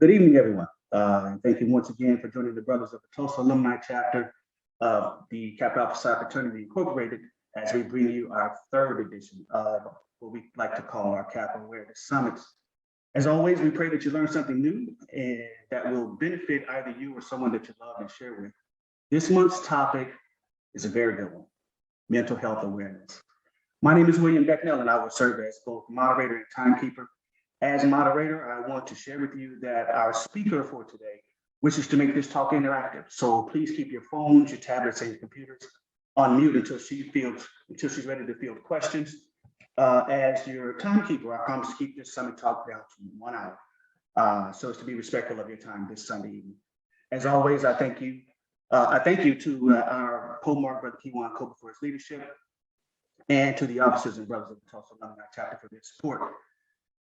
Good evening, everyone. And thank you once again for joining the brothers of the Tulsa Alumni chapter of the KAPsi Fraternity Incorporated as we bring you our third edition of what we like to call our KAP Awareness Summits. As always, we pray that you learn something new and that will benefit either you or someone that you love and share with. This month's topic is a very good one, mental health awareness. My name is William Becknell, and I will serve as both moderator and timekeeper. As moderator, I want to share with you that our speaker for today wishes to make this talk interactive. So please keep your phones, your tablets, and your computers on mute until she's ready to field questions. As your timekeeper, I promise to keep this summit talk down to 1 hour, so as to be respectful of your time this Sunday evening. As always, I thank you. I thank you to our co-mark, Brother Kiwan Kobe, for his leadership, and to the officers and brothers of the Tulsa Alumni chapter for their support.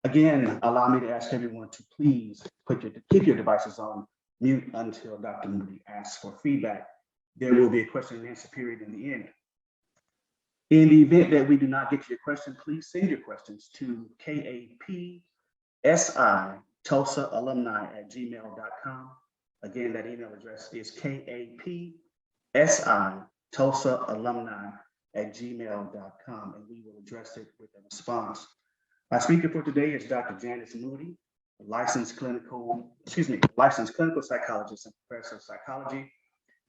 Again, allow me to ask everyone to please keep your devices on mute until Dr. Moody asks for feedback. There will be a question and answer period in the end. In the event that we do not get to your question, please send your questions to KAPsi Tulsa Alumni at gmail.com. Again, that email address is KAPsi Tulsa Alumni at gmail.com, and we will address it with a response. Our speaker for today is Dr. Janice Moody, a licensed clinical psychologist and professor of psychology.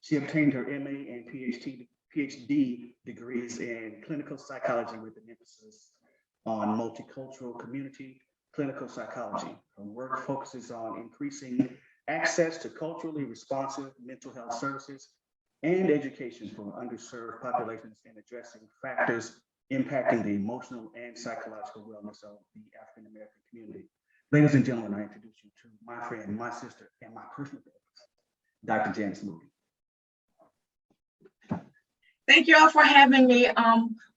She obtained her MA and PhD degrees in clinical psychology with an emphasis on multicultural community clinical psychology. Her work focuses on increasing access to culturally responsive mental health services and education for underserved populations and addressing factors impacting the emotional and psychological wellness of the African American community. Ladies and gentlemen, I introduce you to my friend, my sister, and my personal therapist, Dr. Janice Moody. Thank you all for having me.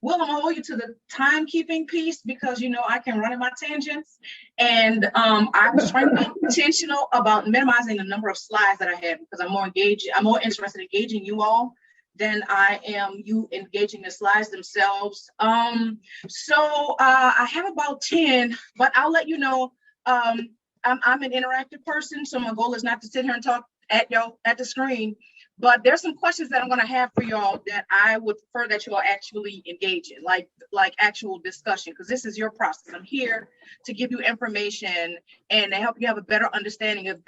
Will, I'm gonna hold you to the timekeeping piece because you know I can run in my tangents, and I was trying to be intentional about minimizing the number of slides that I have because I'm more interested in engaging you all than I am you engaging the slides themselves. So I have about 10, but I'll let you know I'm an interactive person, so my goal is not to sit here and talk at y'all at the screen, but there's some questions that I'm gonna have for y'all that I would prefer that you all actually engage in, like actual discussion, because this is your process. I'm here to give you information and to help you have a better understanding of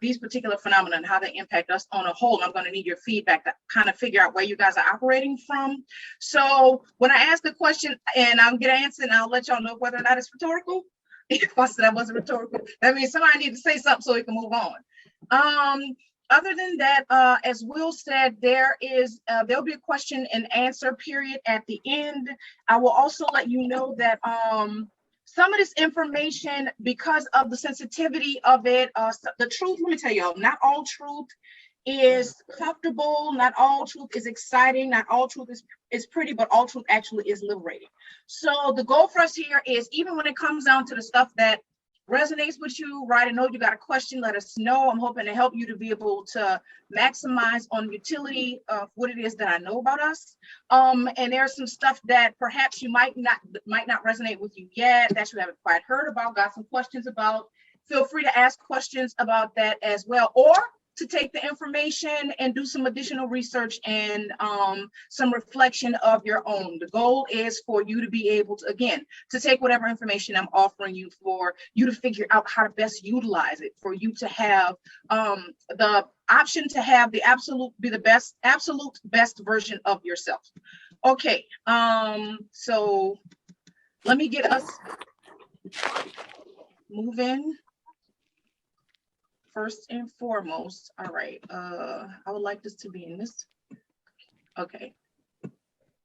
these particular phenomena and how they impact us on a whole. I'm gonna need your feedback to kind of figure out where you guys are operating from. So when I ask a question and I'll get an answer and I'll let y'all know whether or not it's rhetorical. If I said that wasn't rhetorical, that means somebody needs to say something so we can move on. Other than that, as Will said, there'll be a question and answer period at the end. I will also let you know that some of this information, because of the sensitivity of it, the truth, let me tell y'all, not all truth is comfortable, not all truth is exciting, not all truth is pretty, but all truth actually is liberating. So the goal for us here is, even when it comes down to the stuff that resonates with you, right? I know you got a question, let us know. I'm hoping to help you to be able to maximize on the utility of what it is that I know about us. And there's some stuff that perhaps you might not resonate with you yet, that you haven't quite heard about, got some questions about. Feel free to ask questions about that as well, or to take the information and do some additional research and some reflection of your own. The goal is for you to be able to, again, to take whatever information I'm offering you, for you to figure out how to best utilize it, for you to have the option to have the absolute best version of yourself. Okay, so let me get us moving. First and foremost, all right, I would like this to be in this. Okay,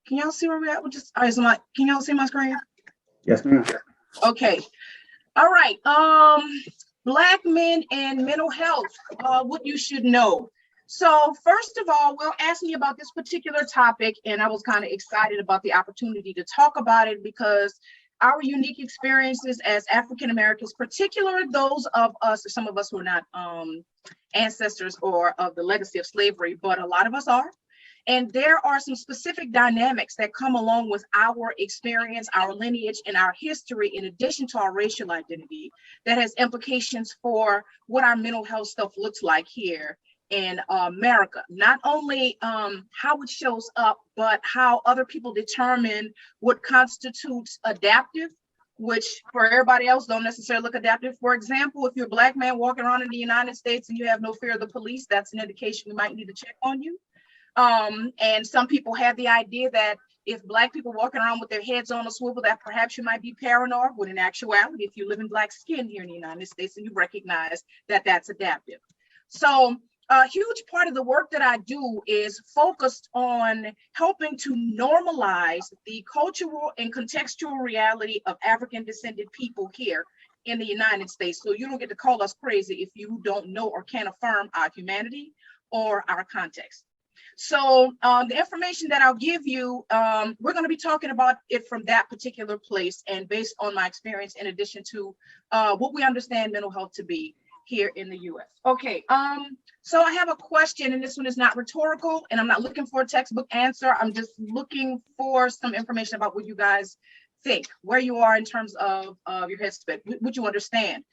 can y'all see where we're at with this? All right, so can y'all see my screen? Yes, ma'am. Okay, all right, Black men and mental health, what you should know. So first of all, Will asked me about this particular topic, and I was kind of excited about the opportunity to talk about it because our unique experiences as African Americans, particularly those of us, or some of us who are not ancestors or of the legacy of slavery, but a lot of us are. And there are some specific dynamics that come along with our experience, our lineage, and our history, in addition to our racial identity, that has implications for what our mental health stuff looks like here in America. Not only how it shows up, but how other people determine what constitutes adaptive, which for everybody else don't necessarily look adaptive. For example, if you're a Black man walking around in the United States and you have no fear of the police, that's an indication we might need to check on you. And some people have the idea that if Black people walking around with their heads on a swivel, that perhaps you might be paranoid, when in actuality, if you live in Black skin here in the United States, and you recognize that that's adaptive. So a huge part of the work that I do is focused on helping to normalize the cultural and contextual reality of African descended people here in the United States. So you don't get to call us crazy if you don't know or can't affirm our humanity or our context. So the information that I'll give you, we're going to be talking about it from that particular place and based on my experience, in addition to what we understand mental health to be here in the US. Okay, so I have a question, and this one is not rhetorical, and I'm not looking for a textbook answer. I'm just looking for some information about what you guys think, where you are in terms of your headspace, what you understand.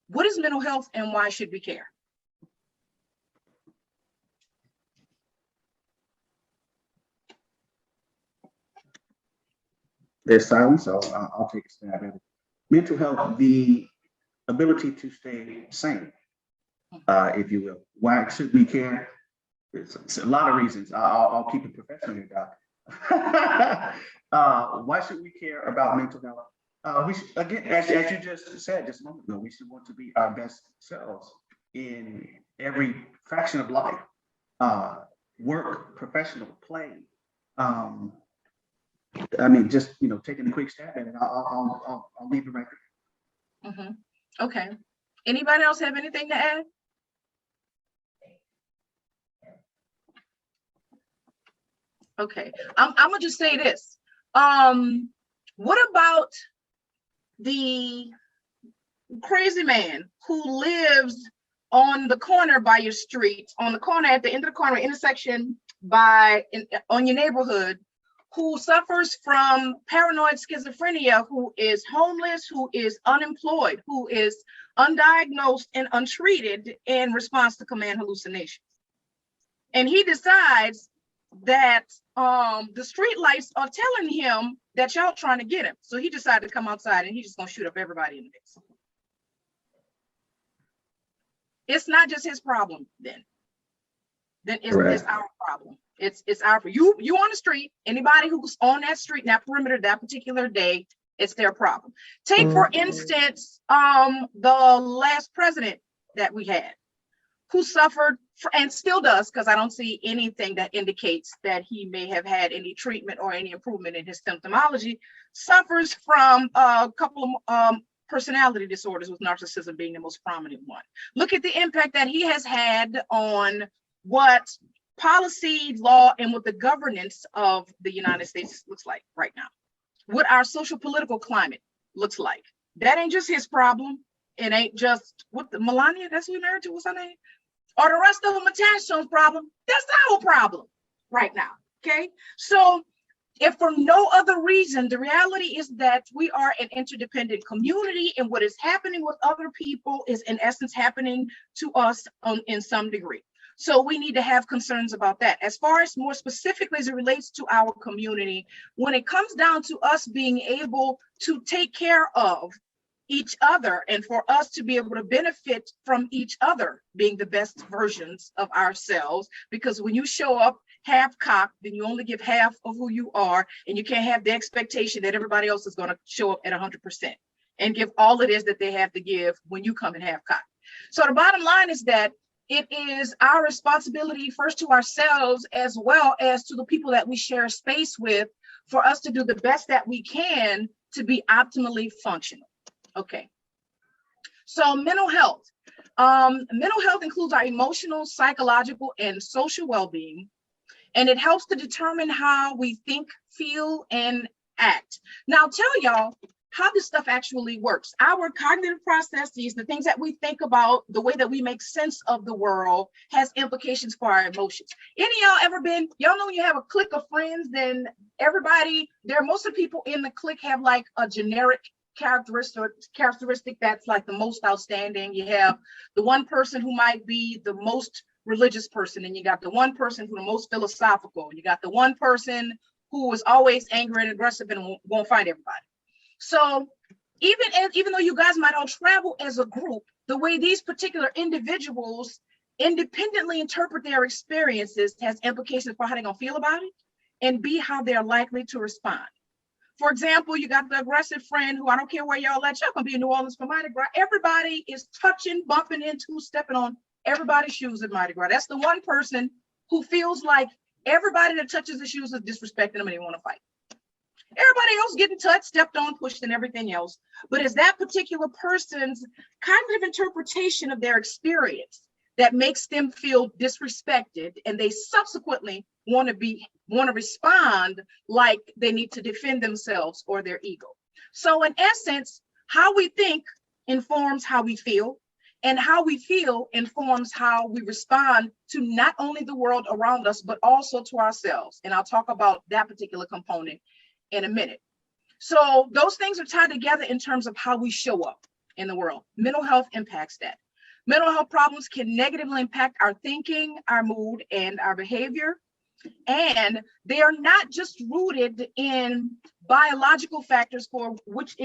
What is mental health and why should we care? There's silence, so I'll take a stab at it. Mental health, the ability to stay sane, if you will. Why should we care? It's a lot of reasons. I'll keep it professional here, Doc. Why should we care about mental health? We should, again, as you just said just a moment ago, we should want to be our best selves in every fraction of life. Work, professional, play. I mean, just taking a quick stab at it. I'll leave it right there. Mm-hmm. Okay. Anybody else have anything to add? Okay. I'm gonna just say this. What about the crazy man who lives on the corner by your street, on the corner at the end of the corner intersection on your neighborhood, who suffers from paranoid schizophrenia, who is homeless, who is unemployed, who is undiagnosed and untreated in response to command hallucinations? And he decides that the street lights are telling him that y'all trying to get him. So he decided to come outside and he's just gonna shoot up everybody in the mix. It's not just his problem then. It's our problem. It's our, you on the street, anybody who's on that street, in that perimeter, that particular day, it's their problem. Take, for instance, the last president that we had, who suffered and still does, because I don't see anything that indicates that he may have had any treatment or any improvement in his symptomology, suffers from a couple of personality disorders, with narcissism being the most prominent one. Look at the impact that he has had on what policy, law, and what the governance of the United States looks like right now, what our social political climate looks like. That ain't just his problem. It ain't just what the Melania, that's who we married to, what's her name? Or the rest of them attached to his problem. That's our problem right now, okay? So if for no other reason, the reality is that we are an interdependent community, and what is happening with other people is in essence happening to us in some degree. So we need to have concerns about that. As far as more specifically as it relates to our community, when it comes down to us being able to take care of each other and for us to be able to benefit from each other being the best versions of ourselves, because when you show up half-cocked, then you only give half of who you are, and you can't have the expectation that everybody else is going to show up at 100% and give all it is that they have to give when you come in half-cocked. So the bottom line is that it is our responsibility first to ourselves as well as to the people that we share space with for us to do the best that we can to be optimally functional. Okay, so mental health. Mental health includes our emotional, psychological, and social well-being, and it helps to determine how we think, feel, and act. Now, tell y'all, how this stuff actually works. Our cognitive processes, the things that we think about, the way that we make sense of the world has implications for our emotions. Any of y'all ever been, y'all know when you have a clique of friends, then most of the people in the clique have like a generic characteristic that's like the most outstanding. You have the one person who might be the most religious person, and you got the one person who's the most philosophical. You got the one person who is always angry and aggressive and won't fight everybody. So even though you guys might all travel as a group, the way these particular individuals independently interpret their experiences has implications for how they're gonna feel about it, and B, how they're likely to respond. For example, you got the aggressive friend who, I don't care where y'all at, y'all gonna be in New Orleans for Mardi Gras. Everybody is touching, bumping into, stepping on everybody's shoes at Mardi Gras. That's the one person who feels like everybody that touches the shoes is disrespecting them and they want to fight. Everybody else getting touched, stepped on, pushed, and everything else. But it's that particular person's cognitive interpretation of their experience that makes them feel disrespected, and they subsequently want to respond like they need to defend themselves or their ego. So in essence, how we think informs how we feel, and how we feel informs how we respond to not only the world around us, but also to ourselves. And I'll talk about that particular component in a minute. So those things are tied together in terms of how we show up in the world. Mental health impacts that. Mental health problems can negatively impact our thinking, our mood, and our behavior. And they are not just rooted in biological factors which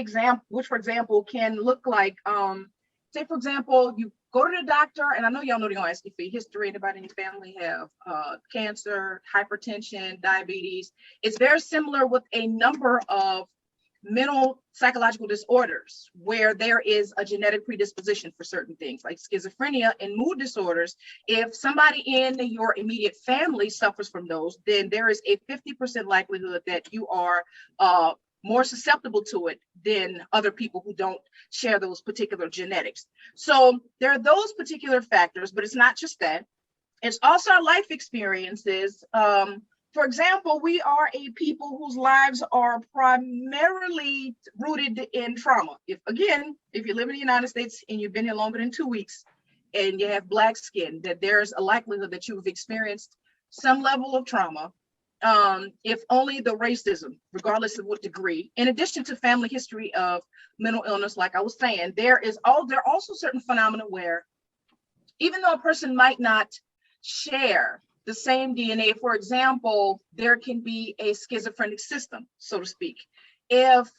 for example can look like, say for example, you go to the doctor, and I know y'all know they're gonna ask you for your history. Anybody in your family have cancer, hypertension, diabetes? It's very similar with a number of mental psychological disorders where there is a genetic predisposition for certain things like schizophrenia and mood disorders. If somebody in your immediate family suffers from those, then there is a 50% likelihood that you are more susceptible to it than other people who don't share those particular genetics. So there are those particular factors, but it's not just that. It's also our life experiences. For example, we are a people whose lives are primarily rooted in trauma. If you live in the United States and you've been here longer than 2 weeks and you have Black skin, that there's a likelihood that you've experienced some level of trauma, if only the racism, regardless of what degree. In addition to family history of mental illness, like I was saying, there are also certain phenomena where even though a person might not share the same DNA, for example, there can be a schizophrenic system, so to speak. If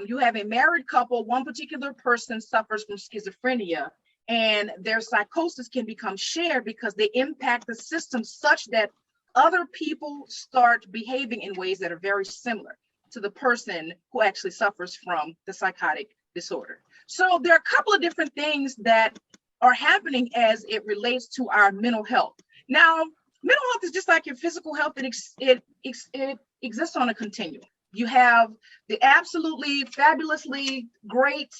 you have a married couple, one particular person suffers from schizophrenia, and their psychosis can become shared because they impact the system such that other people start behaving in ways that are very similar to the person who actually suffers from the psychotic disorder. So there are a couple of different things that are happening as it relates to our mental health. Now, mental health is just like your physical health. It exists on a continuum. You have the absolutely fabulously great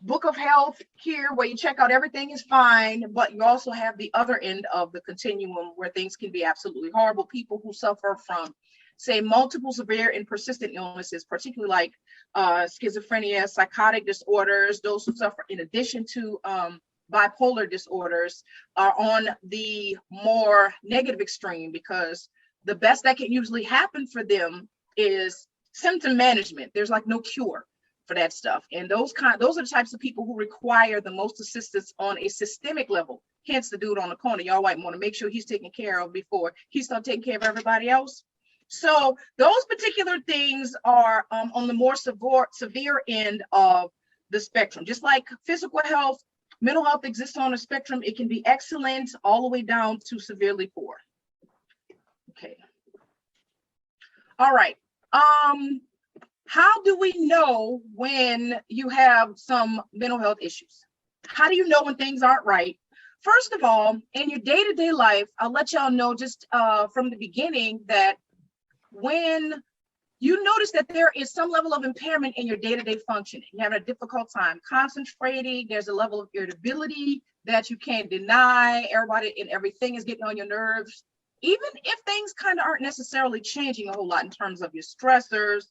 book of health here where you check out everything is fine, but you also have the other end of the continuum where things can be absolutely horrible. People who suffer from, say, multiple severe and persistent illnesses, particularly like schizophrenia, psychotic disorders, those who suffer in addition to bipolar disorders are on the more negative extreme, because the best that can usually happen for them is symptom management. There's like no cure for that stuff. And those are the types of people who require the most assistance on a systemic level. Hence the dude on the corner, y'all might want to make sure he's taken care of before he starts taking care of everybody else. So those particular things are on the more severe end of the spectrum. Just like physical health, mental health exists on a spectrum. It can be excellent all the way down to severely poor. Okay. All right. How do we know when you have some mental health issues? How do you know when things aren't right? First of all, in your day-to-day life, I'll let y'all know just from the beginning that when you notice that there is some level of impairment in your day-to-day functioning, you're having a difficult time concentrating, there's a level of irritability that you can't deny, everybody and everything is getting on your nerves, even if things kind of aren't necessarily changing a whole lot in terms of your stressors,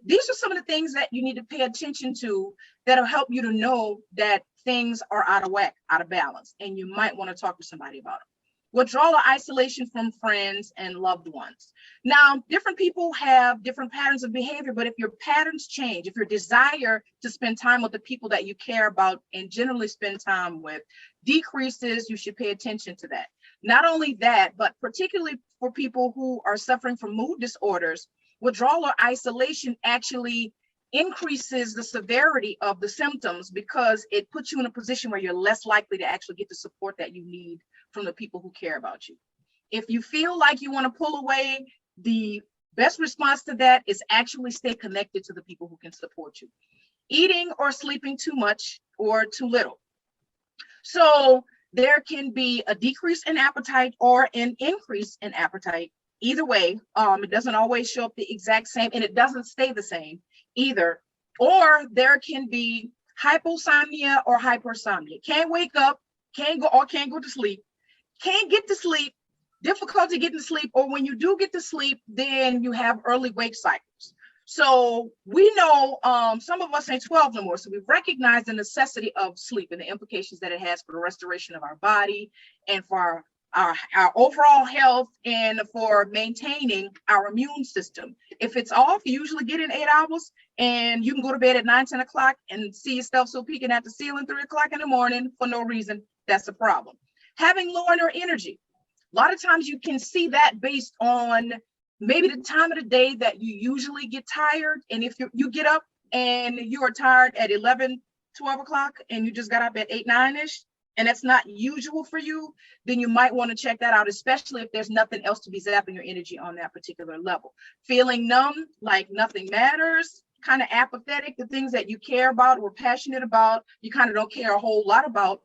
These are some of the things that you need to pay attention to that'll help you to know that things are out of whack, out of balance, and you might want to talk to somebody about it. Withdrawal or isolation from friends and loved ones. Now, different people have different patterns of behavior, but if your patterns change, if your desire to spend time with the people that you care about and generally spend time with decreases, you should pay attention to that. Not only that, but particularly for people who are suffering from mood disorders, withdrawal or isolation actually increases the severity of the symptoms because it puts you in a position where you're less likely to actually get the support that you need from the people who care about you. If you feel like you want to pull away, the best response to that is actually stay connected to the people who can support you. Eating or sleeping too much or too little. So there can be a decrease in appetite or an increase in appetite. Either way, it doesn't always show up the exact same, and it doesn't stay the same either. Or there can be hyposomnia or hypersomnia. Can't wake up, can't go to sleep, can't get to sleep, difficulty getting to sleep, or when you do get to sleep, then you have early wake cycles. So we know some of us ain't 12 no more. So we've recognized the necessity of sleep and the implications that it has for the restoration of our body and for our overall health and for maintaining our immune system. If it's off, you usually get in 8 hours and you can go to bed at 9, 10 o'clock and see yourself so peeking at the ceiling 3 o'clock in the morning for no reason. That's a problem. Having low inner energy. A lot of times you can see that based on maybe the time of the day that you usually get tired. And if you get up and you are tired at 11, 12 o'clock and you just got up at 8, 9-ish, and that's not usual for you, then you might want to check that out, especially if there's nothing else to be zapping your energy on that particular level. Feeling numb, like nothing matters, kind of apathetic, the things that you care about or passionate about, you kind of don't care a whole lot about,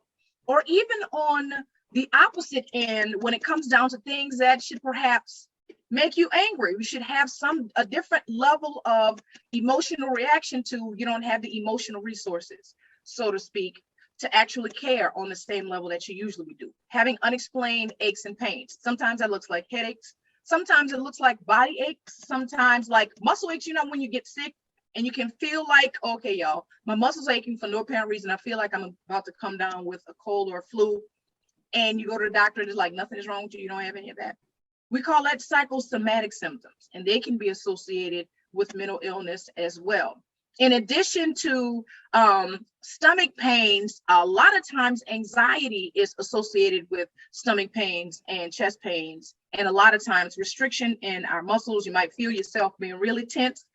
or even on the opposite end, when it comes down to things that should perhaps make you angry. We should have a different level of emotional reaction to. You don't have the emotional resources, so to speak, to actually care on the same level that you usually do. Having unexplained aches and pains. Sometimes that looks like headaches. Sometimes it looks like body aches. Sometimes like muscle aches, when you get sick and you can feel like, okay, y'all, my muscles aching for no apparent reason. I feel like I'm about to come down with a cold or a flu. And you go to the doctor and it's like, nothing is wrong with you. You don't have any of that. We call that psychosomatic symptoms, and they can be associated with mental illness as well. In addition to stomach pains, a lot of times anxiety is associated with stomach pains and chest pains. And a lot of times restriction in our muscles, you might feel yourself being really tense.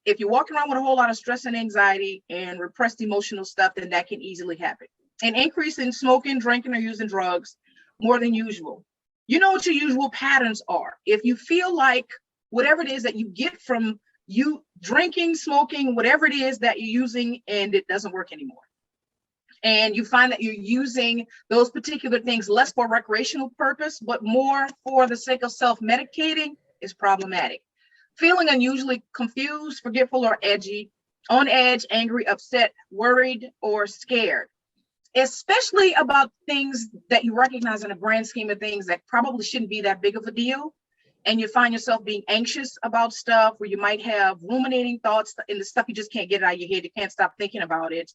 If you're walking around with a whole lot of stress and anxiety and repressed emotional stuff, then that can easily happen. An increase in smoking, drinking, or using drugs more than usual. You know what your usual patterns are. If you feel like whatever it is that you get from you drinking, smoking, whatever it is that you're using, and it doesn't work anymore, and you find that you're using those particular things less for recreational purpose, but more for the sake of self-medicating, is problematic. Feeling unusually confused, forgetful, or edgy, on edge, angry, upset, worried, or scared, especially about things that you recognize in a grand scheme of things that probably shouldn't be that big of a deal. And you find yourself being anxious about stuff, where you might have ruminating thoughts and the stuff you just can't get out of your head. You can't stop thinking about it.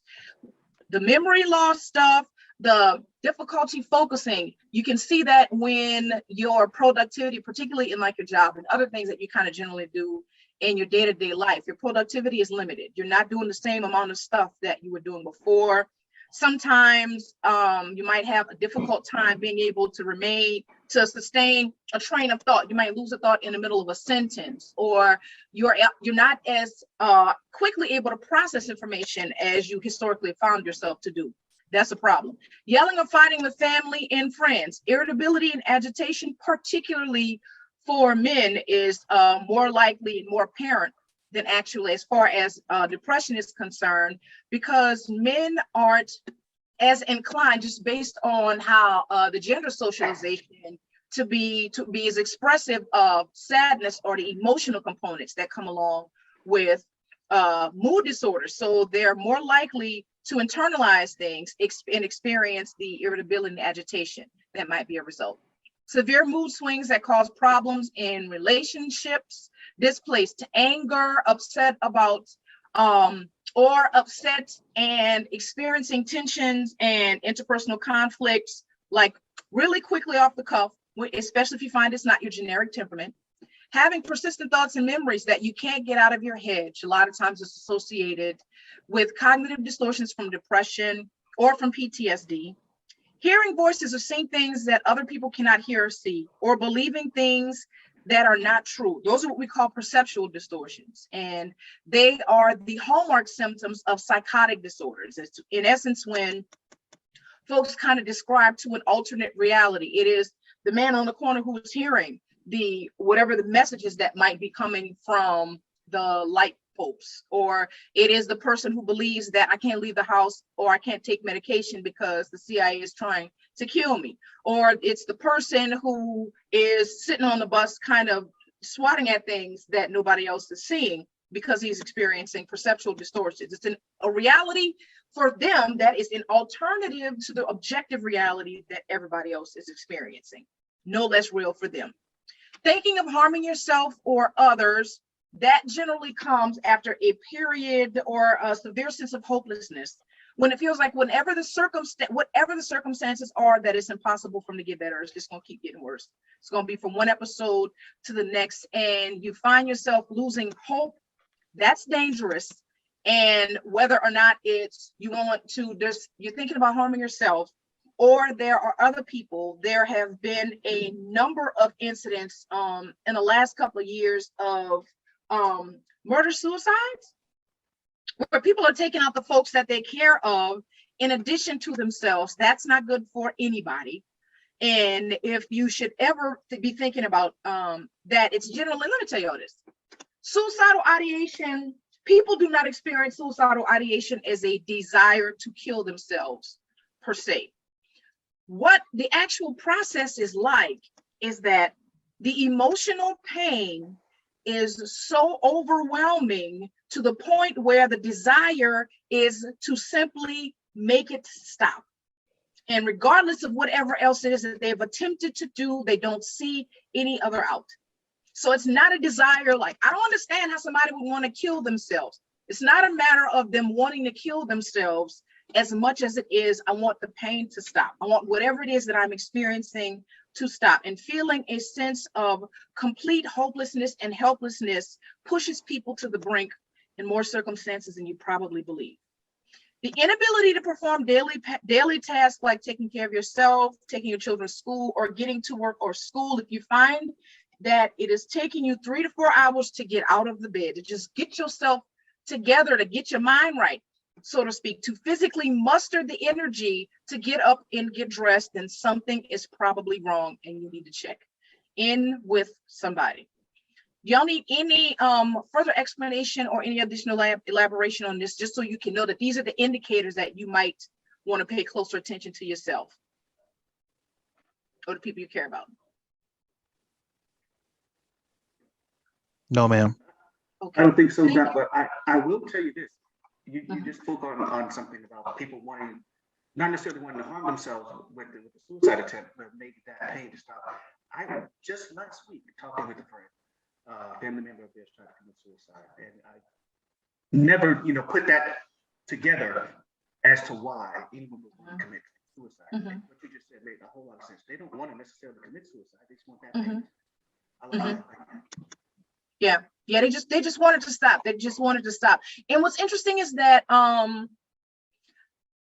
The memory loss stuff, the difficulty focusing, you can see that when your productivity, particularly in like your job and other things that you kind of generally do in your day-to-day life, your productivity is limited. You're not doing the same amount of stuff that you were doing before. Sometimes you might have a difficult time being able to sustain a train of thought. You might lose a thought in the middle of a sentence, or you're not as quickly able to process information as you historically found yourself to do. That's a problem. Yelling or fighting with family and friends. Irritability and agitation, particularly for men, is more likely and more apparent than actually as far as depression is concerned, because men aren't as inclined, just based on how the gender socialization, to be as expressive of sadness or the emotional components that come along with mood disorders. So they're more likely to internalize things and experience the irritability and agitation that might be a result. severe mood swings that cause problems in relationships, displaced anger, upset about or upset and experiencing tensions and interpersonal conflicts, like really quickly off the cuff, especially if you find it's not your generic temperament. Having persistent thoughts and memories that you can't get out of your head. A lot of times it's associated with cognitive distortions from depression or from PTSD. Hearing voices or seeing things that other people cannot hear or see, or believing things that are not true. Those are what we call perceptual distortions. And they are the hallmark symptoms of psychotic disorders. It's in essence when folks kind of describe to an alternate reality. It is the man on the corner who is hearing the whatever the messages that might be coming from the light posts, or it is the person who believes that I can't leave the house or I can't take medication because the CIA is trying to kill me, or it's the person who is sitting on the bus kind of swatting at things that nobody else is seeing because he's experiencing perceptual distortions. It's a reality for them that is an alternative to the objective reality that everybody else is experiencing, no less real for them. Thinking of harming yourself or others, that generally comes after a period or a severe sense of hopelessness, when it feels like whatever the circumstances are, that it's impossible for them to get better. It's just going to keep getting worse. It's going to be from one episode to the next, and you find yourself losing hope. That's dangerous. And whether or not it's you want to, you're thinking about harming yourself, or there are other people. There have been a number of incidents in the last couple of years of murder suicides, where people are taking out the folks that they care of in addition to themselves. That's not good for anybody. And if you should ever be thinking about that, it's generally, let me tell you all this. Suicidal ideation, people do not experience suicidal ideation as a desire to kill themselves per se. What the actual process is like is that the emotional pain is so overwhelming to the point where the desire is to simply make it stop. And regardless of whatever else it is that they've attempted to do, they don't see any other out. So it's not a desire like, I don't understand how somebody would want to kill themselves. It's not a matter of them wanting to kill themselves as much as it is, I want the pain to stop. I want whatever it is that I'm experiencing to stop. And feeling a sense of complete hopelessness and helplessness pushes people to the brink in more circumstances than you probably believe. The inability to perform daily tasks like taking care of yourself, taking your children to school, or getting to work or school, if you find that it is taking you 3 to 4 hours to get out of the bed, to just get yourself together, to get your mind right, so to speak, to physically muster the energy to get up and get dressed, then something is probably wrong and you need to check in with somebody. Do y'all need any further explanation or any additional elaboration on this, just so you can know that these are the indicators that you might want to pay closer attention to yourself or the people you care about? No, ma'am. Okay. I don't think so, Doc, but I will tell you this. You just spoke on something about people wanting, not necessarily wanting to harm themselves with the suicide attempt, but maybe that pain to stop. I was just last week talking with a friend, family member of theirs trying to commit suicide, and I never, put that together as to why anyone would want to commit suicide. And what you just said made a whole lot of sense. They don't want to necessarily commit suicide; they just want that pain. I like that. Yeah, they just wanted to stop. They just wanted to stop. And what's interesting is that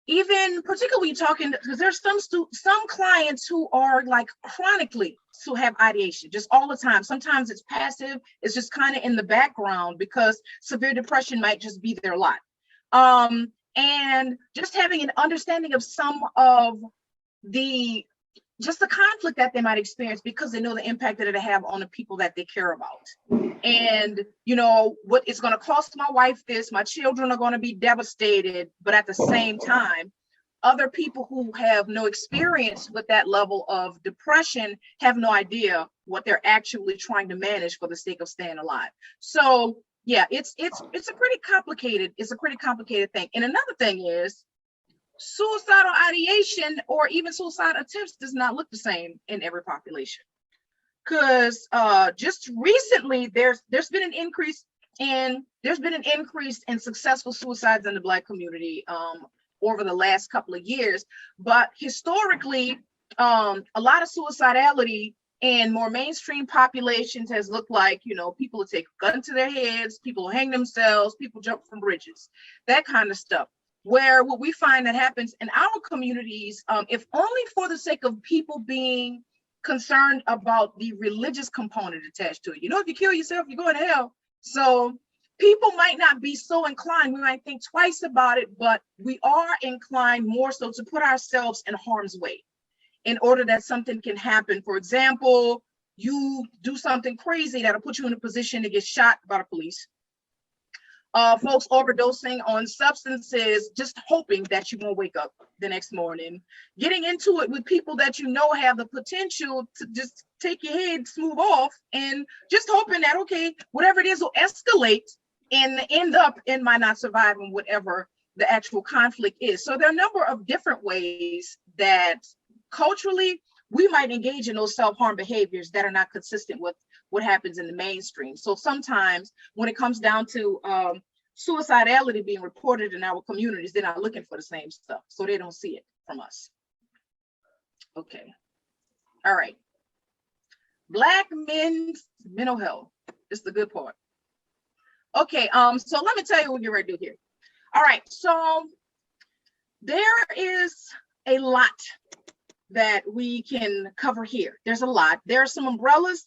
even particularly talking, because there's some clients who are like chronically who have ideation just all the time. Sometimes it's passive, it's just kind of in the background because severe depression might just be their lot. And just having an understanding of some of the conflict that they might experience because they know the impact that it'll have on the people that they care about. And, what it's going to cost my wife this, my children are going to be devastated, but at the same time, other people who have no experience with that level of depression have no idea what they're actually trying to manage for the sake of staying alive. So yeah, it's a pretty complicated thing. And another thing is, suicidal ideation or even suicide attempts does not look the same in every population. Because just recently there's been an increase in successful suicides in the Black community over the last couple of years. But historically, a lot of suicidality in more mainstream populations has looked like, you know, people will take a gun to their heads, people will hang themselves, people jump from bridges, that kind of stuff. Where what we find that happens in our communities, if only for the sake of people being concerned about the religious component attached to it. You know, if you kill yourself, you're going to hell. So people might not be so inclined, we might think twice about it, but we are inclined more so to put ourselves in harm's way in order that something can happen. For example, you do something crazy that'll put you in a position to get shot by the police. Folks overdosing on substances, just hoping that you won't wake up the next morning, getting into it with people that you know have the potential to just take your head smooth off, and just hoping that, okay, whatever it is will escalate and end up in my not surviving whatever the actual conflict is. So there are a number of different ways that culturally we might engage in those self-harm behaviors that are not consistent with what happens in the mainstream. So sometimes when it comes down to suicidality being reported in our communities, they're not looking for the same stuff, so they don't see it from us. Okay, all right. Black men's mental health. This is the good part. Okay, so let me tell you what we're ready to do here. All right, so there is a lot that we can cover here. There's a lot. There are some umbrellas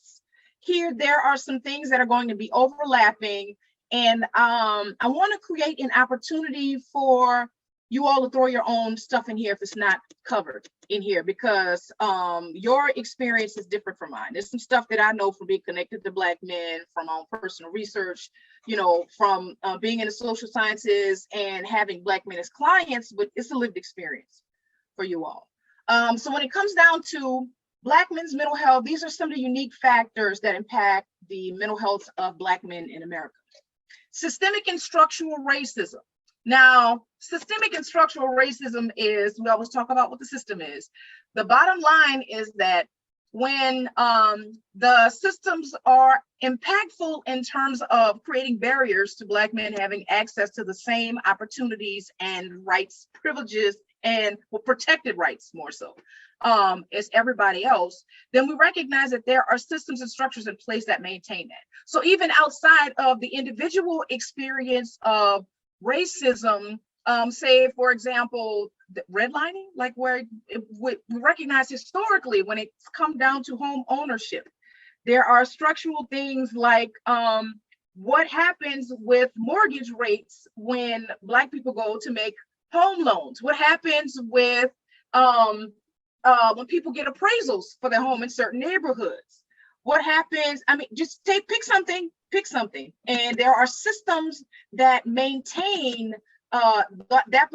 here. There are some things that are going to be overlapping, and I want to create an opportunity for you all to throw your own stuff in here if it's not covered in here, because your experience is different from mine. There's some stuff that I know from being connected to Black men, from my own personal research, you know, from being in the social sciences and having Black men as clients, but it's a lived experience for you all. So when it comes down to Black men's mental health, these are some of the unique factors that impact the mental health of Black men in America. Systemic and structural racism. Now, systemic and structural racism is, we always talk about what the system is. The bottom line is that when the systems are impactful in terms of creating barriers to Black men having access to the same opportunities and rights, privileges, and protected rights more so as everybody else, then we recognize that there are systems and structures in place that maintain that. So even outside of the individual experience of racism, say, for example, redlining, like where we recognize historically when it's come down to home ownership, there are structural things like what happens with mortgage rates when Black people go to make home loans, what happens with when people get appraisals for their home in certain neighborhoods, what happens, I mean, just pick something, and there are systems that maintain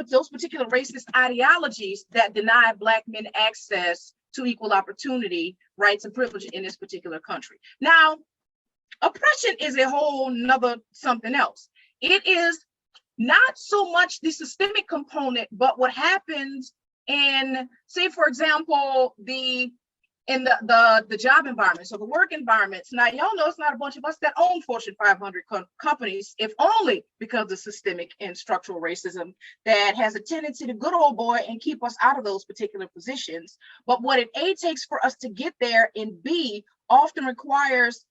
those particular racist ideologies that deny Black men access to equal opportunity, rights, and privilege in this particular country. Now, oppression is a whole nother something else. It is not so much the systemic component, but what happens in, say, for example, the job environment, so the work environments. Now, y'all know it's not a bunch of us that own Fortune 500 companies, if only because of systemic and structural racism that has a tendency to good old boy and keep us out of those particular positions. But what it A, takes for us to get there, and B, often requires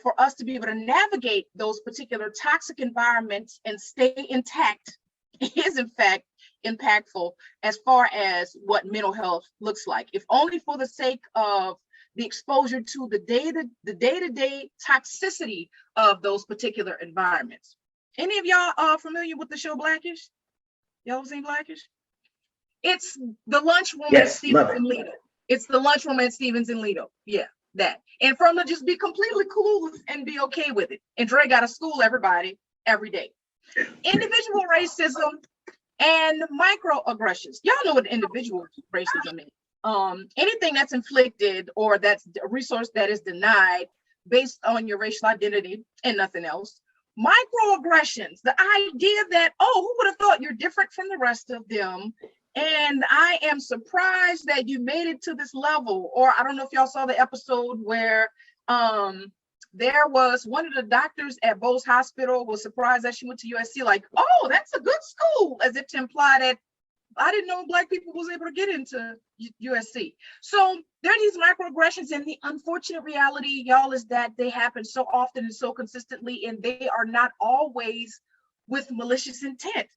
for us to be able to navigate those particular toxic environments and stay intact is in fact impactful as far as what mental health looks like, if only for the sake of the exposure to the day-to-day toxicity of those particular environments. Any of y'all are familiar with the show Blackish? Y'all seen Blackish? It's the lunchroom at Stevens and Lido. It's the lunchroom at Stevens and Lido. Yeah, that. And from to just be completely cool and be okay with it. And Dre got to school everybody every day. Individual racism and microaggressions. Y'all know what individual racism is. Anything that's inflicted or that's a resource that is denied based on your racial identity and nothing else. Microaggressions, the idea that, oh, who would have thought you're different from the rest of them, And I am surprised that you made it to this level. Or I don't know if y'all saw the episode where there was one of the doctors at Bose Hospital was surprised that she went to USC, like, oh, that's a good school, as if to imply that I didn't know Black people was able to get into USC. So there are these microaggressions, and the unfortunate reality, y'all, is that they happen so often and so consistently, and they are not always with malicious intent.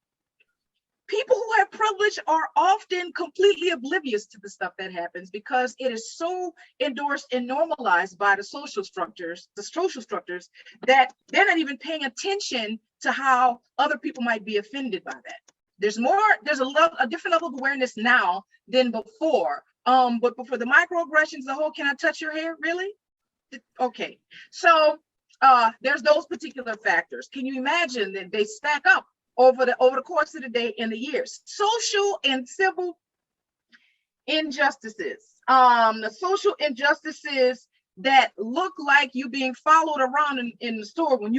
People who have privilege are often completely oblivious to the stuff that happens because it is so endorsed and normalized by the social structures that they're not even paying attention to how other people might be offended by that. There's a different level of awareness now than before. But before the microaggressions, the whole, can I touch your hair, really? Okay, so there's those particular factors. Can you imagine that they stack up over the course of the day and the years? Social and civil injustices. The social injustices that look like you being followed around in the store when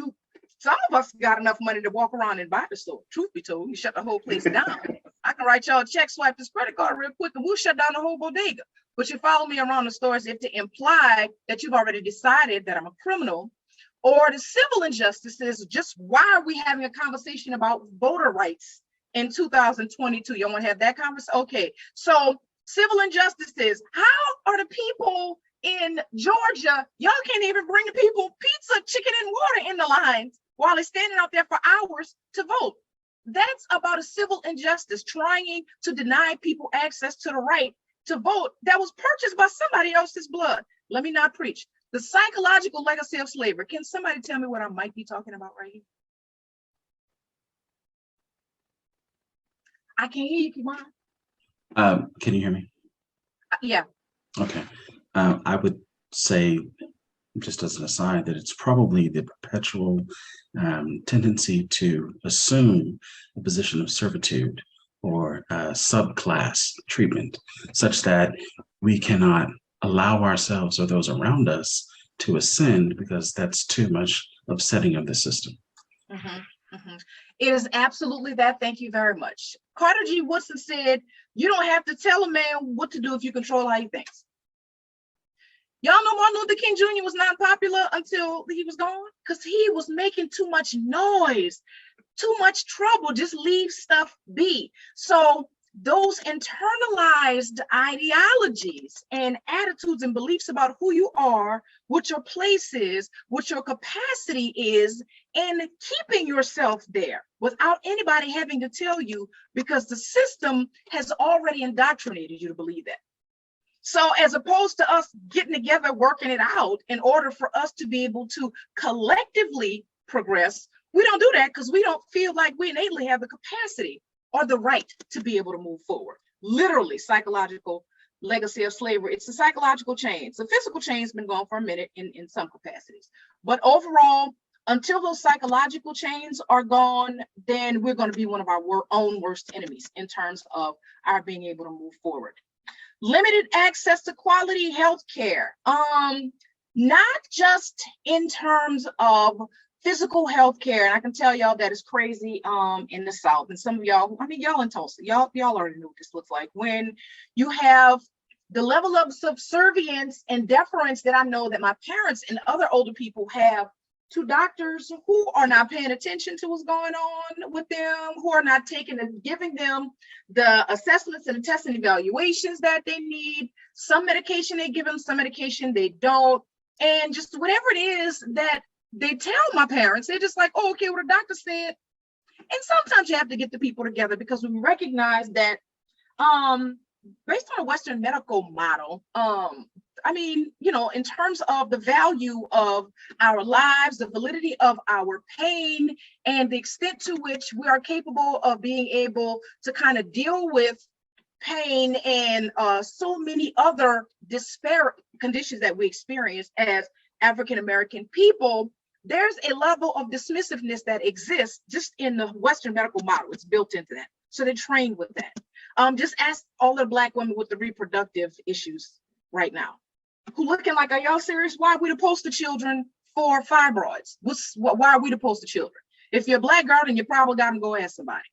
some of us got enough money to walk around and buy the store. Truth be told, you shut the whole place down. I can write y'all a check, swipe this credit card real quick, and we'll shut down the whole bodega. But you follow me around the store as if to imply that you've already decided that I'm a criminal. Or the civil injustices, just why are we having a conversation about voter rights in 2022? Y'all want to have that conversation? Okay, so civil injustices, how are the people in Georgia, y'all can't even bring the people pizza, chicken, and water in the lines while they're standing out there for hours to vote? That's about a civil injustice, trying to deny people access to the right to vote that was purchased by somebody else's blood. Let me not preach. The psychological legacy of slavery. Can somebody tell me what I might be talking about right here? I can't hear you, Kimon. Can you hear me? Yeah. Okay. I would say, just as an aside, that it's probably the perpetual tendency to assume a position of servitude or subclass treatment, such that we cannot allow ourselves or those around us to ascend because that's too much upsetting of the system. It is absolutely that. Thank you very much. Carter G. Woodson said, you don't have to tell a man what to do if you control how he thinks. Y'all know Martin Luther King Jr. was not popular until he was gone because he was making too much noise, too much trouble. Just leave stuff be. So those internalized ideologies and attitudes and beliefs about who you are, what your place is, what your capacity is, and keeping yourself there without anybody having to tell you, because the system has already indoctrinated you to believe that. So as opposed to us getting together, working it out in order for us to be able to collectively progress, we don't do that because we don't feel like we innately have the capacity or the right to be able to move forward. Literally, psychological legacy of slavery. It's a psychological change. The physical change has been gone for a minute in some capacities. But overall, until those psychological chains are gone, then we're going to be one of our own worst enemies in terms of our being able to move forward. Limited access to quality health care. Not just in terms of physical health care, and I can tell y'all that is crazy in the South. And some of y'all, I mean, y'all in Tulsa, y'all already know what this looks like. When you have the level of subservience and deference that I know that my parents and other older people have to doctors who are not paying attention to what's going on with them, who are not taking and giving them the assessments and the tests and evaluations that they need. Some medication they give them, some medication they don't. And just whatever it is that they tell my parents, they're just like, oh, okay, what the doctor said. And sometimes you have to get the people together because we recognize that based on a Western medical model, I mean, you know, in terms of the value of our lives, the validity of our pain, and the extent to which we are capable of being able to kind of deal with pain and so many other disparate conditions that we experience as African-American people, there's a level of dismissiveness that exists just in the Western medical model. It's built into that. So they're trained with that. Just ask all the Black women with the reproductive issues right now, who looking like, are y'all serious? Why are we the poster children for fibroids? Why are we the poster children? If you're a Black girl, then you probably got to go ask somebody.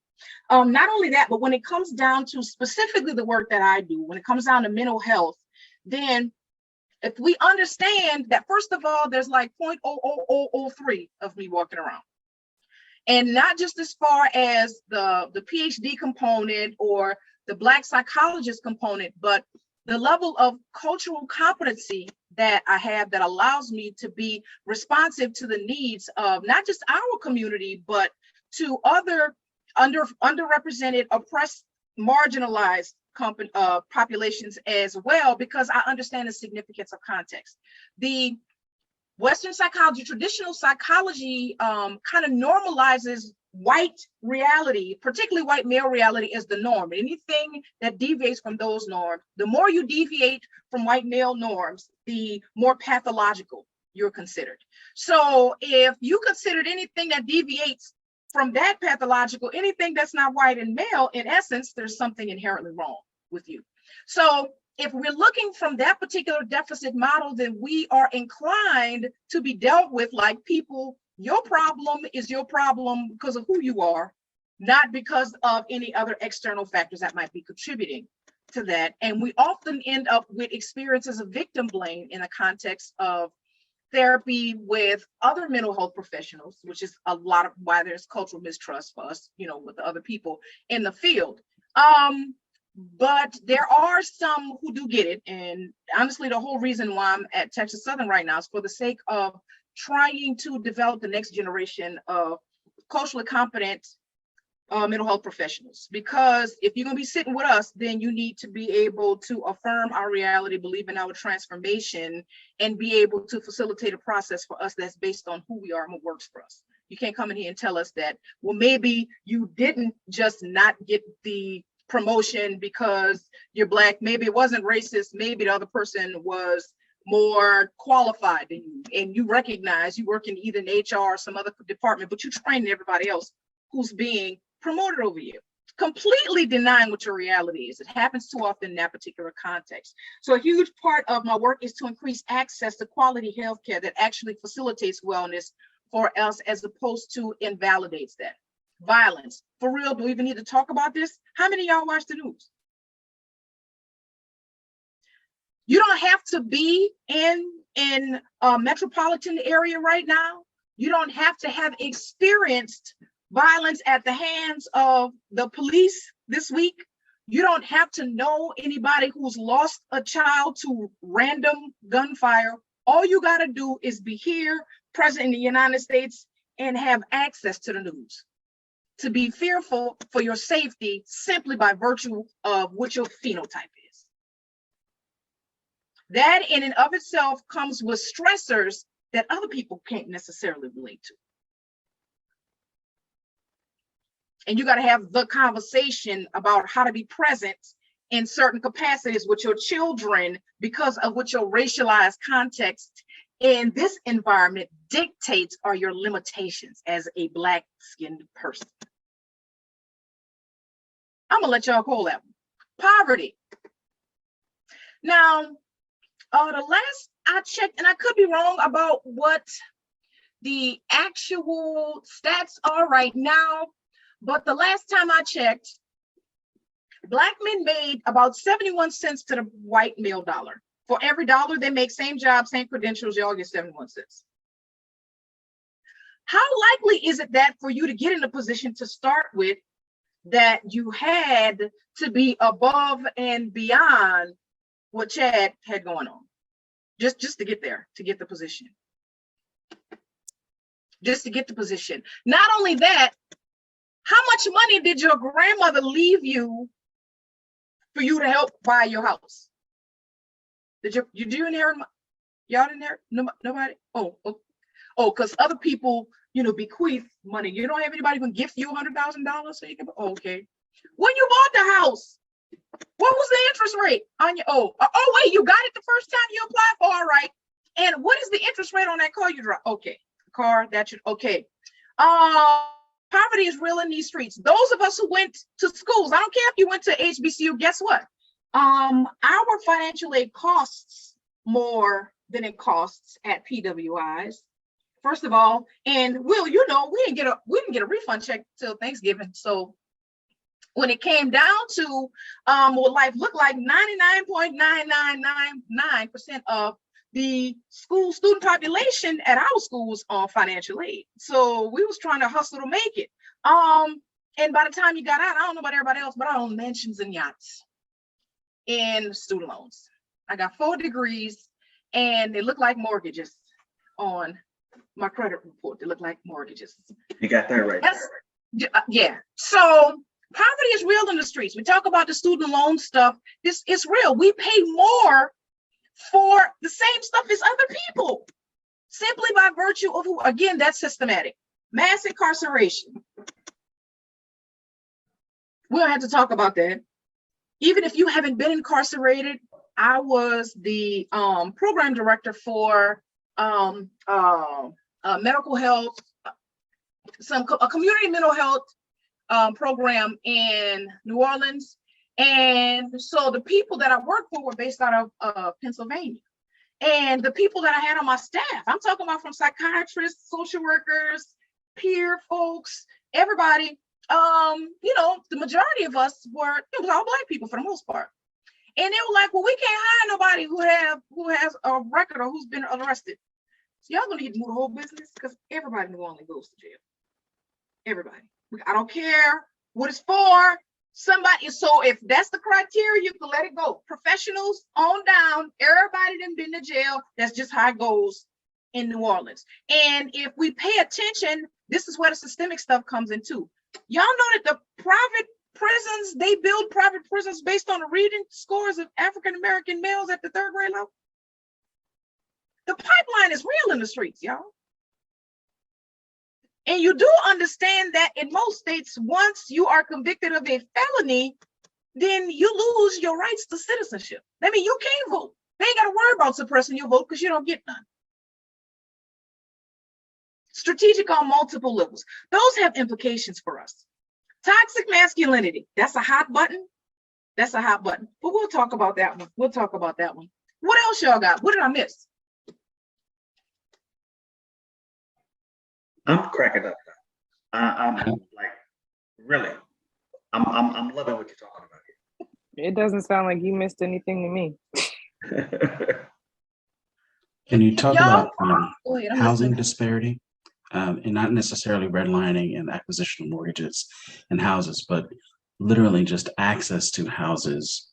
Not only that, but when it comes down to specifically the work that I do, when it comes down to mental health, then if we understand that, first of all, there's like 0.00003 of me walking around. And not just as far as the PhD component or the Black psychologist component, but the level of cultural competency that I have that allows me to be responsive to the needs of not just our community, but to other underrepresented, oppressed, marginalized populations as well, because I understand the significance of context. The Western psychology, traditional psychology, kind of normalizes white reality, particularly white male reality, as the norm. Anything that deviates from those norms, the more you deviate from white male norms, the more pathological you're considered. So if you considered anything that deviates from that pathological, anything that's not white and male, in essence, there's something inherently wrong with you. So if we're looking from that particular deficit model, then we are inclined to be dealt with like people. Your problem is your problem because of who you are, not because of any other external factors that might be contributing to that. And we often end up with experiences of victim blame in the context of therapy with other mental health professionals, which is a lot of why there's cultural mistrust for us, with the other people in the field. But there are some who do get it. And honestly, the whole reason why I'm at Texas Southern right now is for the sake of trying to develop the next generation of culturally competent mental health professionals. Because if you're going to be sitting with us, then you need to be able to affirm our reality, believe in our transformation, and be able to facilitate a process for us that's based on who we are and what works for us. You can't come in here and tell us that, well, maybe you didn't just not get the promotion because you're Black, maybe it wasn't racist, maybe the other person was more qualified than you, and you recognize you work in either in HR or some other department, but you train everybody else who's being promoted over you, completely denying what your reality is. It happens too often in that particular context. So a huge part of my work is to increase access to quality healthcare that actually facilitates wellness for us, as opposed to invalidates that. Violence, for real, do we even need to talk about this? How many of y'all watch the news? You don't have to be in a metropolitan area right now. You don't have to have experienced violence at the hands of the police this week. You don't have to know anybody who's lost a child to random gunfire. All you got to do is be here, present in the United States, and have access to the news. To be fearful for your safety simply by virtue of what your phenotype is. That in and of itself comes with stressors that other people can't necessarily relate to. And you got to have the conversation about how to be present in certain capacities with your children because of what your racialized context in this environment dictates are your limitations as a Black-skinned person. I'm gonna let y'all call that one. Poverty. Now, the last I checked, and I could be wrong about what the actual stats are right now, but the last time I checked, Black men made about 71 cents to the white male dollar. For every dollar they make, same job, same credentials, y'all get 71 cents. How likely is it that for you to get in a position to start with, that you had to be above and beyond what Chad had going on, just to get there, to get the position, just to get the position. Not only that, how much money did your grandmother leave you for you to help buy your house? Did you inherit? Y'all didn't inherit? Nobody? Oh, because other people, bequeath money. You don't have anybody who can gift you $100,000 so you can. Oh, okay. When you bought the house, what was the interest rate on your? Oh, wait, you got it the first time you applied for. All right. And what is the interest rate on that car you drive? Okay, car that should. Okay. Poverty is real in these streets. Those of us who went to schools, I don't care if you went to HBCU. Guess what? Our financial aid costs more than it costs at PWIs. First of all, and Will, we didn't get a refund check till Thanksgiving, so when it came down to what life looked like, 99.9999% of the school student population at our school was on financial aid. So we was trying to hustle to make it. And by the time you got out, I don't know about everybody else, but I own mansions and yachts and student loans. I got 4 degrees and they look like mortgages on my credit report. They look like mortgages. You got that right. Yeah. So poverty is real in the streets. We talk about the student loan stuff. This is real. We pay more for the same stuff as other people, simply by virtue of who, again, that's systematic. Mass incarceration. We don't have to talk about that. Even if you haven't been incarcerated, I was the program director for medical health, a community mental health program in New Orleans. And so the people that I worked for were based out of Pennsylvania. And the people that I had on my staff, I'm talking about from psychiatrists, social workers, peer folks, everybody, the majority of us it was all Black people for the most part. And they were like, well, we can't hire nobody who has a record or who's been arrested. So y'all gonna need to move the whole business, because everybody in New Orleans goes to jail. Everybody. I don't care what it's for. Somebody, so if that's the criteria, you can let it go. Professionals on down, everybody done been to jail. That's just how it goes in New Orleans. And if we pay attention, this is where the systemic stuff comes in too. Y'all know that the private prisons, they build private prisons based on the reading scores of African-American males at the 3rd grade level. The pipeline is real in the streets, y'all. And you do understand that in most states, once you are convicted of a felony, then you lose your rights to citizenship. I mean, you can't vote. They ain't got to worry about suppressing your vote because you don't get none. Strategic on multiple levels. Those have implications for us. Toxic masculinity. That's a hot button. That's a hot button. But we'll talk about that one. We'll talk about that one. What else y'all got? What did I miss? I'm cracking up. I'm like, really, I'm loving what you're talking about It doesn't sound like you missed anything to me. here. Can you talk Y'all- about Wait, I'm housing listening. disparity, and not necessarily redlining and acquisition of mortgages and houses, but literally just access to houses?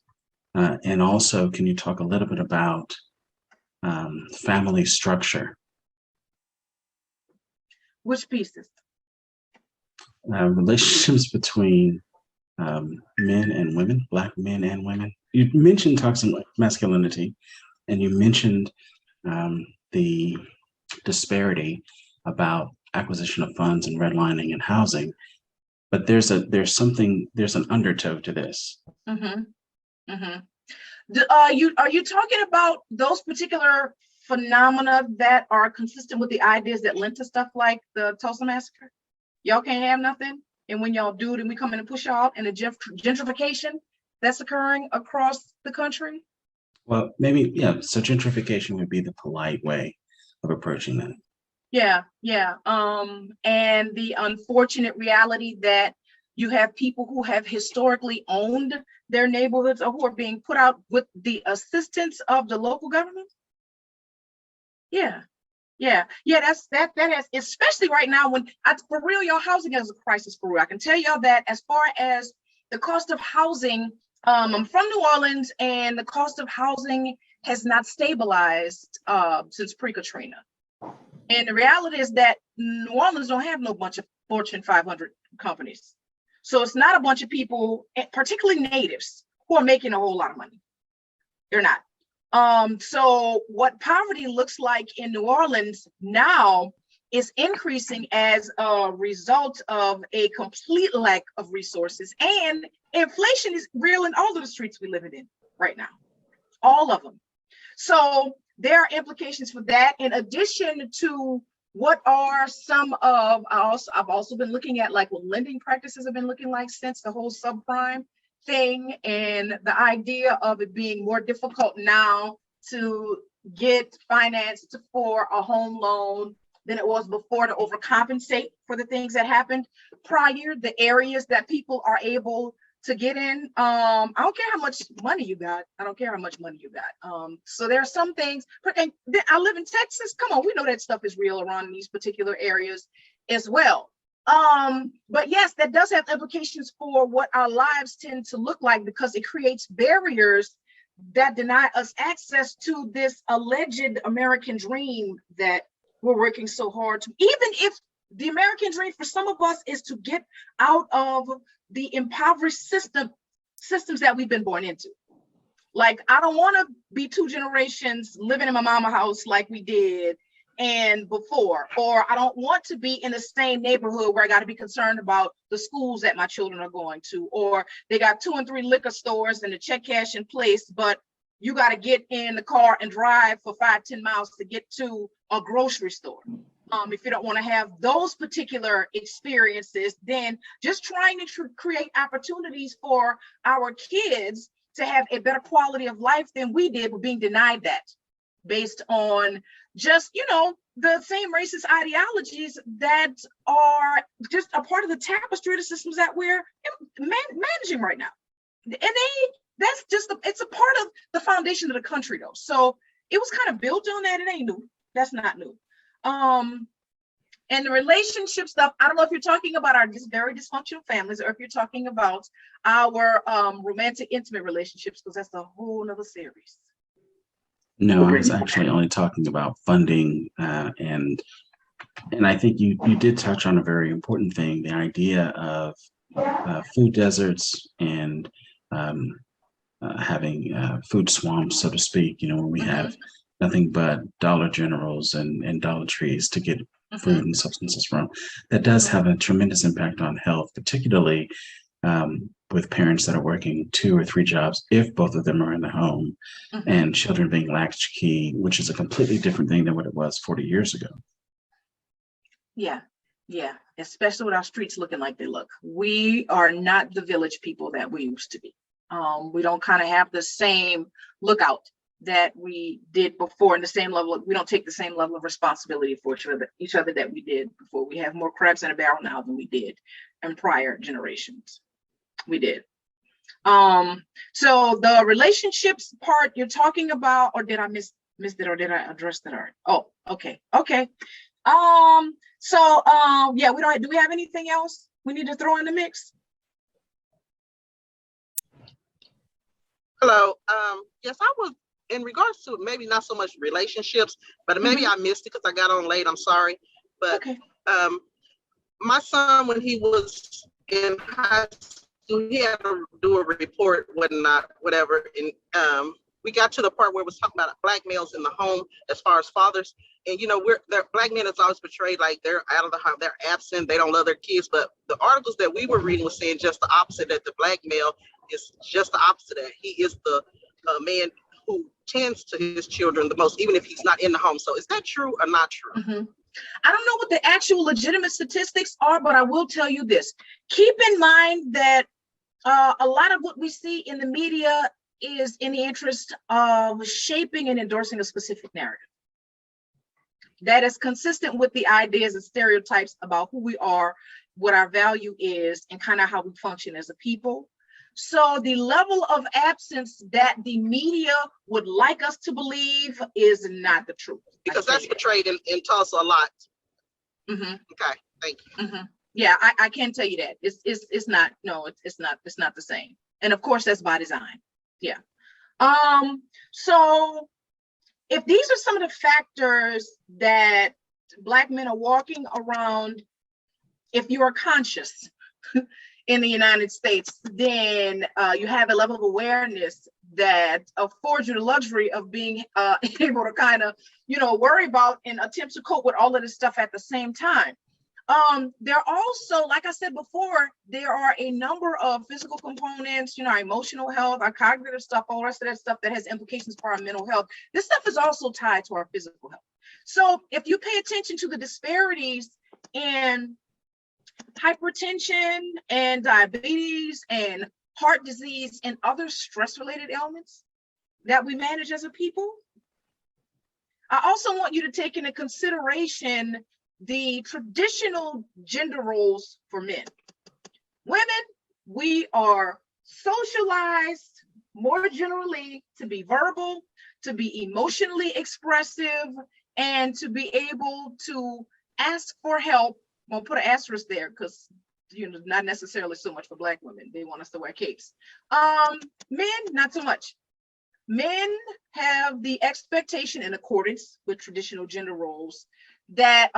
And also, can you talk a little bit about family structure? Which pieces? Relationships between men and women, Black men and women. You mentioned toxic masculinity, and you mentioned the disparity about acquisition of funds and redlining and housing, but there's an undertow to this. Mm-hmm. Mm-hmm. Are you talking about those particular phenomena that are consistent with the ideas that led to stuff like the Tulsa massacre? Y'all can't have nothing, and when y'all do, then we come in and push y'all, and the gentrification that's occurring across the country? Well, maybe, yeah. So gentrification would be the polite way of approaching that. Yeah. And the unfortunate reality that you have people who have historically owned their neighborhoods or who are being put out with the assistance of the local government. Yeah. That has, especially right now when for real, your housing is a crisis for real. I can tell y'all that as far as the cost of housing, I'm from New Orleans, and the cost of housing has not stabilized since pre-Katrina. And the reality is that New Orleans don't have no bunch of Fortune 500 companies. So it's not a bunch of people, particularly natives, who are making a whole lot of money. They're not. So what poverty looks like in New Orleans now is increasing as a result of a complete lack of resources, and inflation is real in all of the streets we live in right now, all of them. So there are implications for that, in addition to what are some of, I've also been looking at like what lending practices have been looking like since the whole subprime thing, and the idea of it being more difficult now to get financed for a home loan than it was before, to overcompensate for the things that happened prior, the areas that people are able to get in. I don't care how much money you got. I don't care how much money you got. So there are some things, and I live in Texas. Come on, we know that stuff is real around these particular areas as well. But yes, that does have implications for what our lives tend to look like, because it creates barriers that deny us access to this alleged American dream that we're working so hard to. Even if the American dream for some of us is to get out of the impoverished systems that we've been born into. Like, I don't want to be 2 generations living in my mama house like we did and before, or I don't want to be in the same neighborhood where I got to be concerned about the schools that my children are going to, or they got 2 and 3 liquor stores and the check cash in place, but you got to get in the car and drive for 5-10 miles to get to a grocery store. If you don't want to have those particular experiences, then just trying to create opportunities for our kids to have a better quality of life than we did, but being denied that based on just, the same racist ideologies that are just a part of the tapestry of the systems that we're managing right now. And it's a part of the foundation of the country though. So it was kind of built on that. It ain't new. That's not new. And the relationship stuff, I don't know if you're talking about our very dysfunctional families or if you're talking about our romantic, intimate relationships, because that's a whole nother series. No, I was actually only talking about funding, and I think you did touch on a very important thing, the idea of food deserts and having food swamps, so to speak, where we have nothing but Dollar Generals and Dollar Trees to get food and substances from. That does have a tremendous impact on health, particularly with parents that are working 2 or 3 jobs, if both of them are in the home, and children being latchkey, which is a completely different thing than what it was 40 years ago. Yeah, especially with our streets looking like they look. We are not the village people that we used to be. We don't kind of have the same lookout that we did before, and the same level we don't take the same level of responsibility for each other that we did before. We have more crabs in a barrel now than we did in prior generations. We did. So the relationships part you're talking about, or did I miss it, or did I address that already? Oh, okay. Yeah, do we have anything else we need to throw in the mix? Hello. Yes, I was in regards to maybe not so much relationships, but maybe I missed it because I got on late. I'm sorry. But my son, when he was in high school, he had to do a report, whatever. And we got to the part where it was talking about black males in the home as far as fathers. And, black men is always portrayed like they're out of the house, they're absent, they don't love their kids. But the articles that we were reading was saying just the opposite, that the black male is just the opposite, that he is the man who tends to his children the most, even if he's not in the home. So is that true or not true? I don't know what the actual legitimate statistics are, but I will tell you this. Keep in mind that a lot of what we see in the media is in the interest of shaping and endorsing a specific narrative that is consistent with the ideas and stereotypes about who we are, what our value is, and kind of how we function as a people. So the level of absence that the media would like us to believe is not the truth. Because that's portrayed in Tulsa a lot. Okay, thank you. Yeah, I can tell you that. It's not, no, it's not the same. And of course, that's by design. Yeah. So if these are some of the factors that Black men are walking around, if you are conscious in the United States, then you have a level of awareness that affords you the luxury of being able to kind of, worry about and attempt to cope with all of this stuff at the same time. There are also, like I said before, there are a number of physical components, our emotional health, our cognitive stuff, all the rest of that stuff that has implications for our mental health. This stuff is also tied to our physical health. So if you pay attention to the disparities in hypertension and diabetes and heart disease and other stress-related ailments that we manage as a people, I also want you to take into consideration the traditional gender roles for men. Women, we are socialized more generally to be verbal, to be emotionally expressive, and to be able to ask for help. I'll put an asterisk there because not necessarily so much for Black women. They want us to wear capes. Men, not so much. Men have the expectation in accordance with traditional gender roles that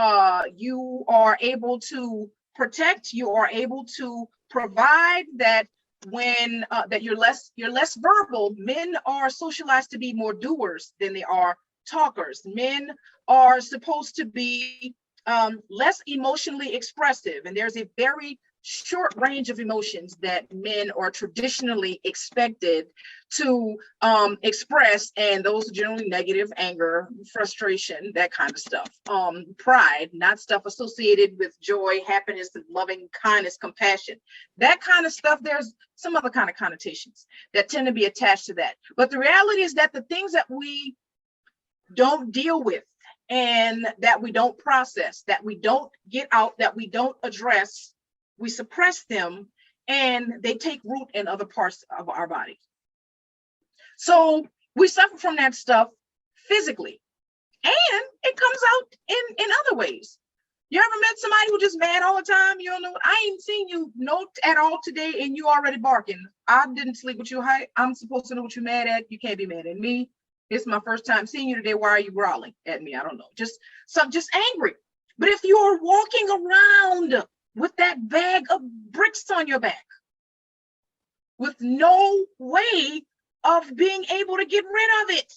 you are able to protect, you are able to provide, that when that you're less verbal. Men are socialized to be more doers than they are talkers. Men are supposed to be less emotionally expressive, and there's a very short range of emotions that men are traditionally expected to express, and those are generally negative, anger, frustration, that kind of stuff. Pride, not stuff associated with joy, happiness, loving kindness, compassion, that kind of stuff. There's some other kind of connotations that tend to be attached to that. But the reality is that the things that we don't deal with, and that we don't process, that we don't get out, that we don't address, we suppress them, and they take root in other parts of our body. So we suffer from that stuff physically, and it comes out in other ways. You ever met somebody who just mad all the time? You don't know, I ain't seen you note at all today, and you already barking. I didn't sleep with you. I'm supposed to know what you're mad at. You can't be mad at me. It's my first time seeing you today. Why are you growling at me? I don't know. Just angry. But if you are walking around with that bag of bricks on your back, with no way of being able to get rid of it,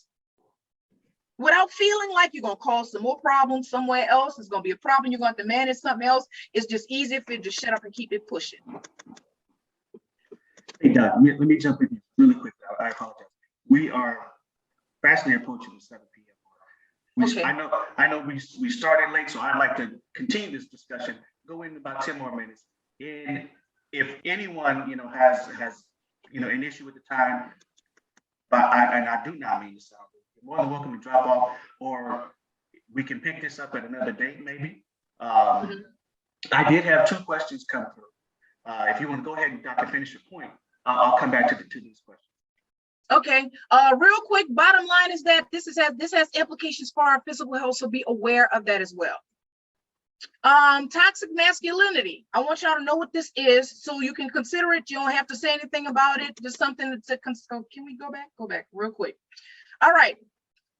without feeling like you're going to cause some more problems somewhere else, it's going to be a problem, you're going to have to manage something else, it's just easy if you just shut up and keep it pushing. Hey, Doug, let me jump in here really quick. I apologize. We are fastly approaching the 7 p.m. Okay. I know we started late, so I'd like to continue this discussion, go in about 10 more minutes. And if anyone, has an issue with the time, but I do not mean to sound, you're more than welcome to drop off, or we can pick this up at another date, maybe. I did have 2 questions come through. If you want to go ahead and Dr. finish your point, I'll come back to these questions. Okay, real quick, bottom line is that this has implications for our physical health, so be aware of that as well. Toxic masculinity. I want y'all to know what this is so you can consider it. You don't have to say anything about it. Just something that's can we go back? Go back real quick. All right.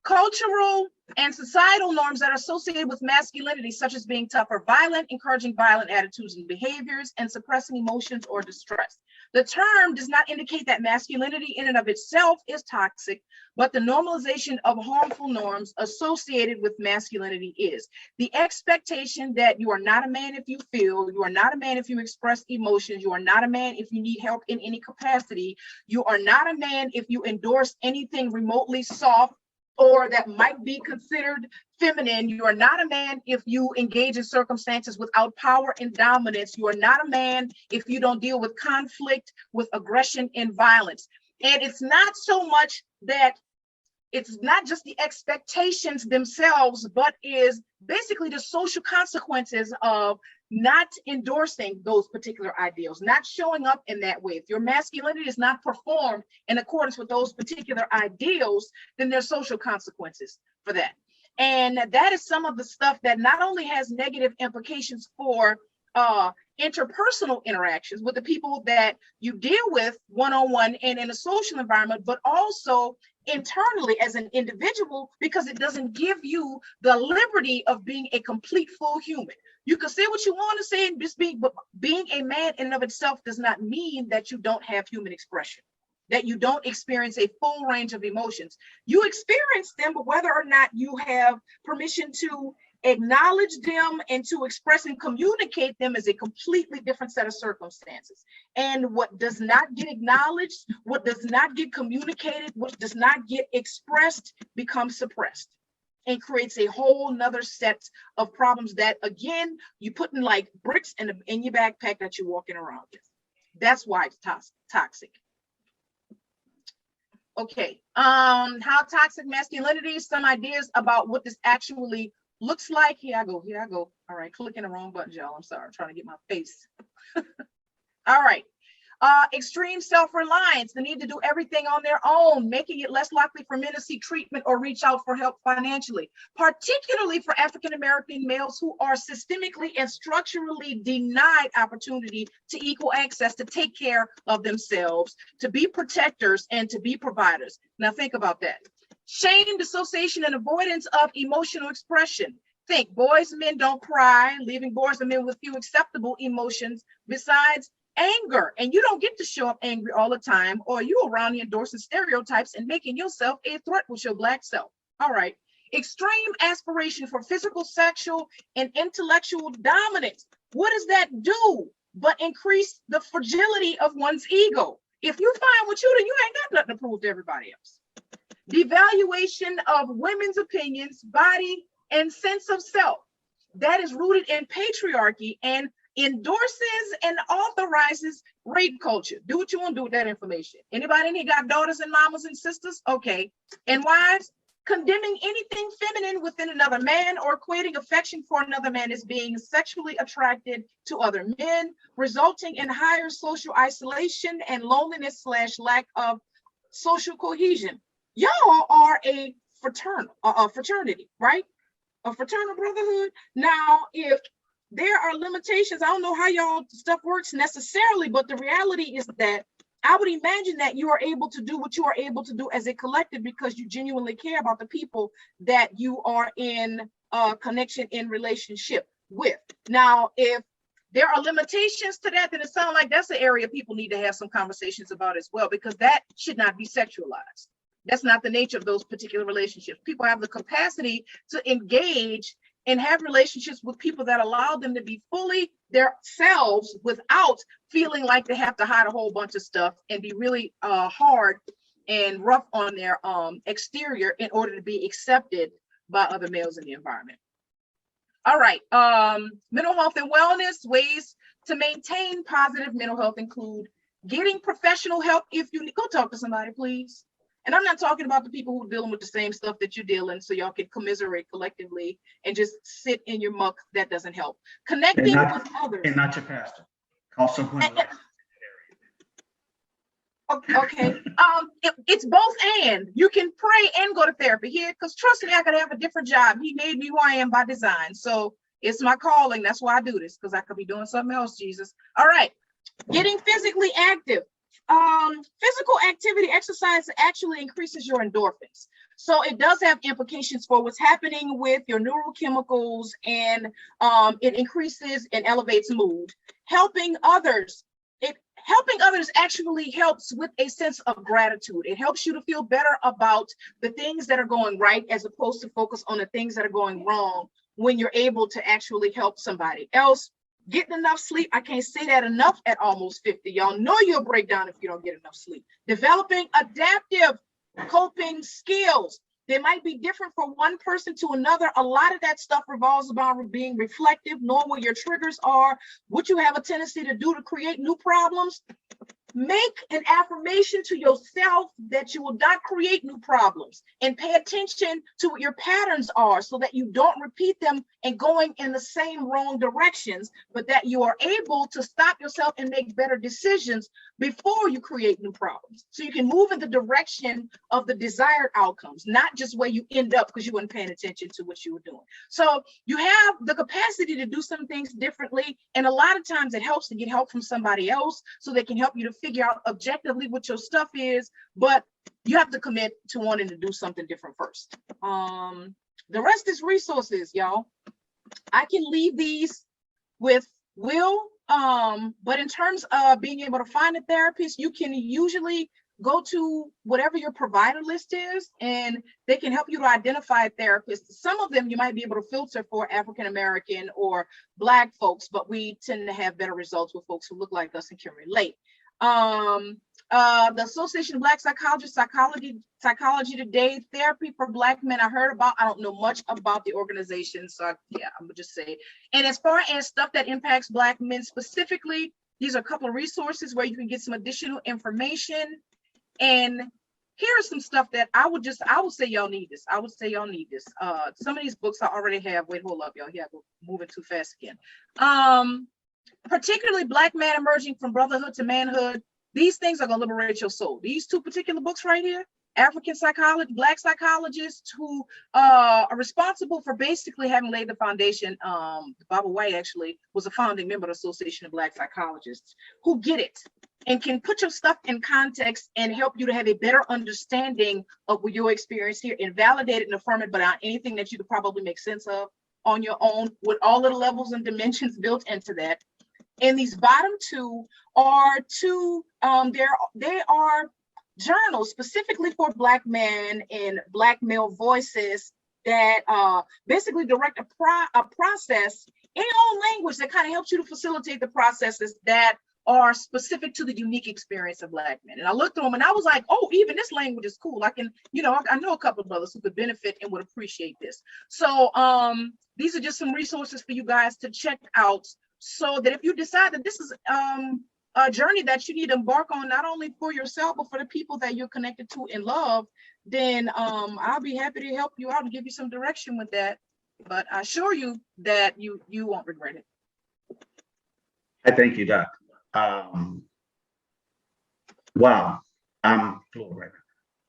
Cultural and societal norms that are associated with masculinity, such as being tough or violent, encouraging violent attitudes and behaviors, and suppressing emotions or distress. The term does not indicate that masculinity in and of itself is toxic, but the normalization of harmful norms associated with masculinity is. The expectation that you are not a man if you feel, you are not a man if you express emotions, you are not a man if you need help in any capacity, you are not a man if you endorse anything remotely soft or that might be considered feminine. You are not a man if you engage in circumstances without power and dominance. You are not a man if you don't deal with conflict, with aggression and violence. And it's not so much that it's not just the expectations themselves, but is basically the social consequences of not endorsing those particular ideals, not showing up in that way. If your masculinity is not performed in accordance with those particular ideals, then there's social consequences for that. And that is some of the stuff that not only has negative implications for interpersonal interactions with the people that you deal with one-on-one and in a social environment, but also internally as an individual, because it doesn't give you the liberty of being a complete full human. You can say what you want to say and just but being a man in and of itself does not mean that you don't have human expression, that you don't experience a full range of emotions. You experience them, but whether or not you have permission to acknowledge them and to express and communicate them is a completely different set of circumstances. And what does not get acknowledged, what does not get communicated, what does not get expressed becomes suppressed and creates a whole nother set of problems that, again, you put in like bricks in your backpack that you're walking around with. That's why it's toxic. Okay, how toxic masculinity, some ideas about what this actually looks like. Here I go. All right, clicking the wrong button, y'all. I'm sorry, I'm trying to get my face. All right. Extreme self-reliance, the need to do everything on their own, making it less likely for men to seek treatment or reach out for help financially, particularly for African-American males who are systemically and structurally denied opportunity to equal access to take care of themselves, to be protectors, and to be providers. Now think about that. Shame, dissociation, and avoidance of emotional expression. Think boys and men don't cry, leaving boys and men with few acceptable emotions besides anger. And you don't get to show up angry all the time, or you around here endorsing stereotypes and making yourself a threat with your Black self. All right. Extreme aspiration for physical, sexual, and intellectual dominance. What does that do but increase the fragility of one's ego? If you find what you do, you ain't got nothing to prove to everybody else. Devaluation of women's opinions, body, and sense of self. That is rooted in patriarchy and endorses and authorizes rape culture. Do what you want to do with that information. Anybody in here got daughters and mamas and sisters? Okay. And wives? Condemning anything feminine within another man or equating affection for another man as being sexually attracted to other men, resulting in higher social isolation and loneliness / lack of social cohesion. Y'all are a fraternity, right? A fraternal brotherhood. Now, if there are limitations, I don't know how y'all stuff works necessarily, but the reality is that I would imagine that you are able to do what you are able to do as a collective because you genuinely care about the people that you are in connection, in relationship with. Now, if there are limitations to that, then it sounds like that's an area people need to have some conversations about as well, because that should not be sexualized. That's not the nature of those particular relationships. People have the capacity to engage and have relationships with people that allow them to be fully themselves without feeling like they have to hide a whole bunch of stuff and be really hard and rough on their exterior in order to be accepted by other males in the environment. All right, mental health and wellness. Ways to maintain positive mental health include getting professional help. If you go talk to somebody, please. And I'm not talking about the people who are dealing with the same stuff that you're dealing, so y'all can commiserate collectively and just sit in your muck. That doesn't help. Connecting with others. And not your pastor. Call someone else. Okay, it's both and. You can pray and go to therapy here, because trust me, I could have a different job. He made me who I am by design. So it's my calling. That's why I do this, because I could be doing something else, Jesus. All right, getting physically active. Physical activity, exercise actually increases your endorphins. So it does have implications for what's happening with your neurochemicals, and it increases and elevates mood. Helping others actually helps with a sense of gratitude. It helps you to feel better about the things that are going right, as opposed to focus on the things that are going wrong when you're able to actually help somebody else. Getting enough sleep, I can't say that enough at almost 50. Y'all know you'll break down if you don't get enough sleep. Developing adaptive coping skills. They might be different from one person to another. A lot of that stuff revolves around being reflective, knowing what your triggers are, what you have a tendency to do to create new problems. Make an affirmation to yourself that you will not create new problems, and pay attention to what your patterns are so that you don't repeat them and going in the same wrong directions, but that you are able to stop yourself and make better decisions before you create new problems. So you can move in the direction of the desired outcomes, not just where you end up because you weren't paying attention to what you were doing. So you have the capacity to do some things differently. And a lot of times it helps to get help from somebody else so they can help you to figure out objectively what your stuff is, but you have to commit to wanting to do something different first. The rest is resources, y'all. I can leave these with Will, but in terms of being able to find a therapist, you can usually go to whatever your provider list is, and they can help you to identify a therapist. Some of them you might be able to filter for African-American or Black folks, but we tend to have better results with folks who look like us and can relate. The Association of Black Psychologists, Psychology Today, Therapy for Black Men, I heard about. I don't know much about the organization, so yeah, I'm gonna just say. And as far as stuff that impacts Black men specifically, these are a couple of resources where you can get some additional information. And here's some stuff that I would say y'all need this. I would say y'all need this. Some of these books I already have. Wait, hold up, y'all. Yeah, we're moving too fast again. Particularly Black Man Emerging from Brotherhood to Manhood, these things are going to liberate your soul. These two particular books right here, African psychology, Black psychologists who are responsible for basically having laid the foundation. Barbara White actually was a founding member of the Association of Black Psychologists, who get it and can put your stuff in context and help you to have a better understanding of your experience here and validate it and affirm it, but anything that you could probably make sense of on your own with all of the levels and dimensions built into that. And these bottom two are they are journals specifically for Black men and Black male voices that basically direct a process in your own language that kind of helps you to facilitate the processes that are specific to the unique experience of Black men. And I looked through them and I was like, oh, even this language is cool. I can, I know a couple of brothers who could benefit and would appreciate this. So these are just some resources for you guys to check out, so that if you decide that this is a journey that you need to embark on, not only for yourself, but for the people that you're connected to and love, then I'll be happy to help you out and give you some direction with that. But I assure you that you won't regret it. I thank you, Doc. Wow, I'm floored right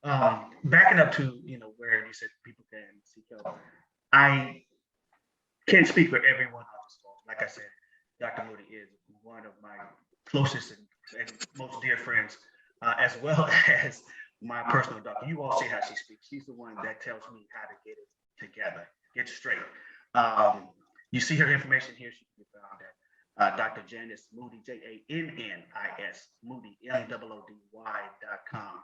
now. Backing up to where you said people can seek help. I can't speak for everyone on this call. Like I said, Dr. Moody is one of my closest and most dear friends, as well as my personal doctor. You all see how she speaks. She's the one that tells me how to get it together, get straight. You see her information here. She can be found at Dr. Janice Moody, Jannis Moody, MOODY.com.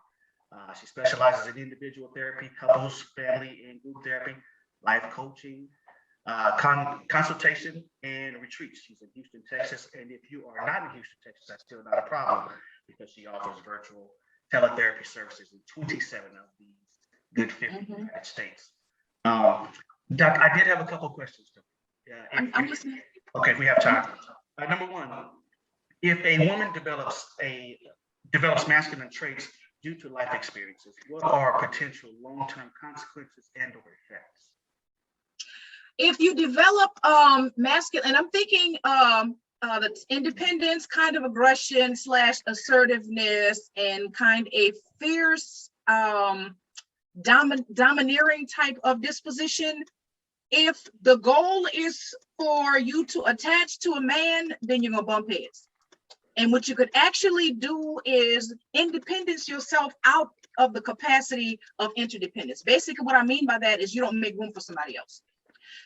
She specializes in individual therapy, couples, family, and group therapy, life coaching, consultation, and retreats. She's in Houston, Texas. And if you are not in Houston, Texas, that's still not a problem, because she offers virtual teletherapy services in 27 of these good 50 United States. Doc, I did have a couple of questions. I'm listening. Okay, if we have time. Number one, if a woman develops masculine traits due to life experiences, what are potential long-term consequences and/or effects? If you develop masculine, and I'm thinking that's independence, kind of aggression / assertiveness, and kind a fierce, domineering type of disposition. If the goal is for you to attach to a man, then you're gonna bump heads. And what you could actually do is independence yourself out of the capacity of interdependence. Basically, what I mean by that is you don't make room for somebody else.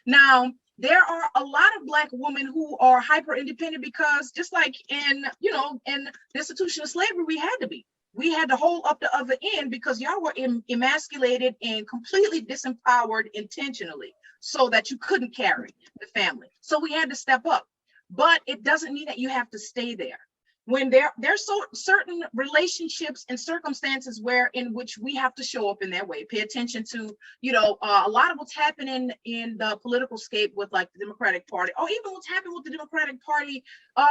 Now, there are a lot of Black women who are hyper independent because, just like in the institution of slavery, we had to be. We had to hold up the other end because y'all were emasculated and completely disempowered intentionally, so that you couldn't carry the family. So we had to step up. But it doesn't mean that you have to stay there. When there's certain relationships and circumstances in which we have to show up in that way. Pay attention to, a lot of what's happening in the political scape with like the Democratic Party, or even what's happened with the Democratic Party.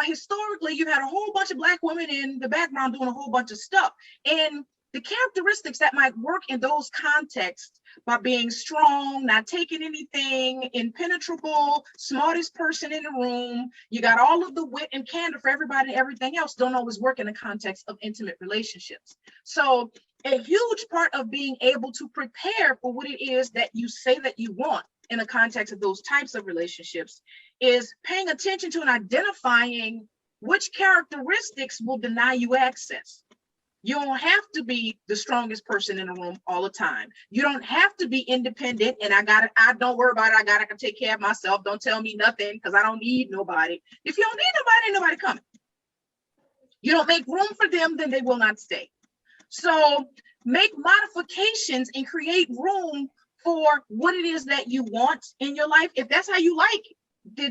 Historically, you've had a whole bunch of Black women in the background doing a whole bunch of stuff. And the characteristics that might work in those contexts, by being strong, not taking anything, impenetrable, smartest person in the room, you got all of the wit and candor for everybody and everything else, don't always work in the context of intimate relationships. So a huge part of being able to prepare for what it is that you say that you want in the context of those types of relationships is paying attention to and identifying which characteristics will deny you access. You don't have to be the strongest person in the room all the time. You don't have to be independent and I don't worry about it. I can take care of myself. Don't tell me nothing because I don't need nobody. If you don't need nobody, ain't nobody coming. You don't make room for them, then they will not stay. So make modifications and create room for what it is that you want in your life. If that's how you like it,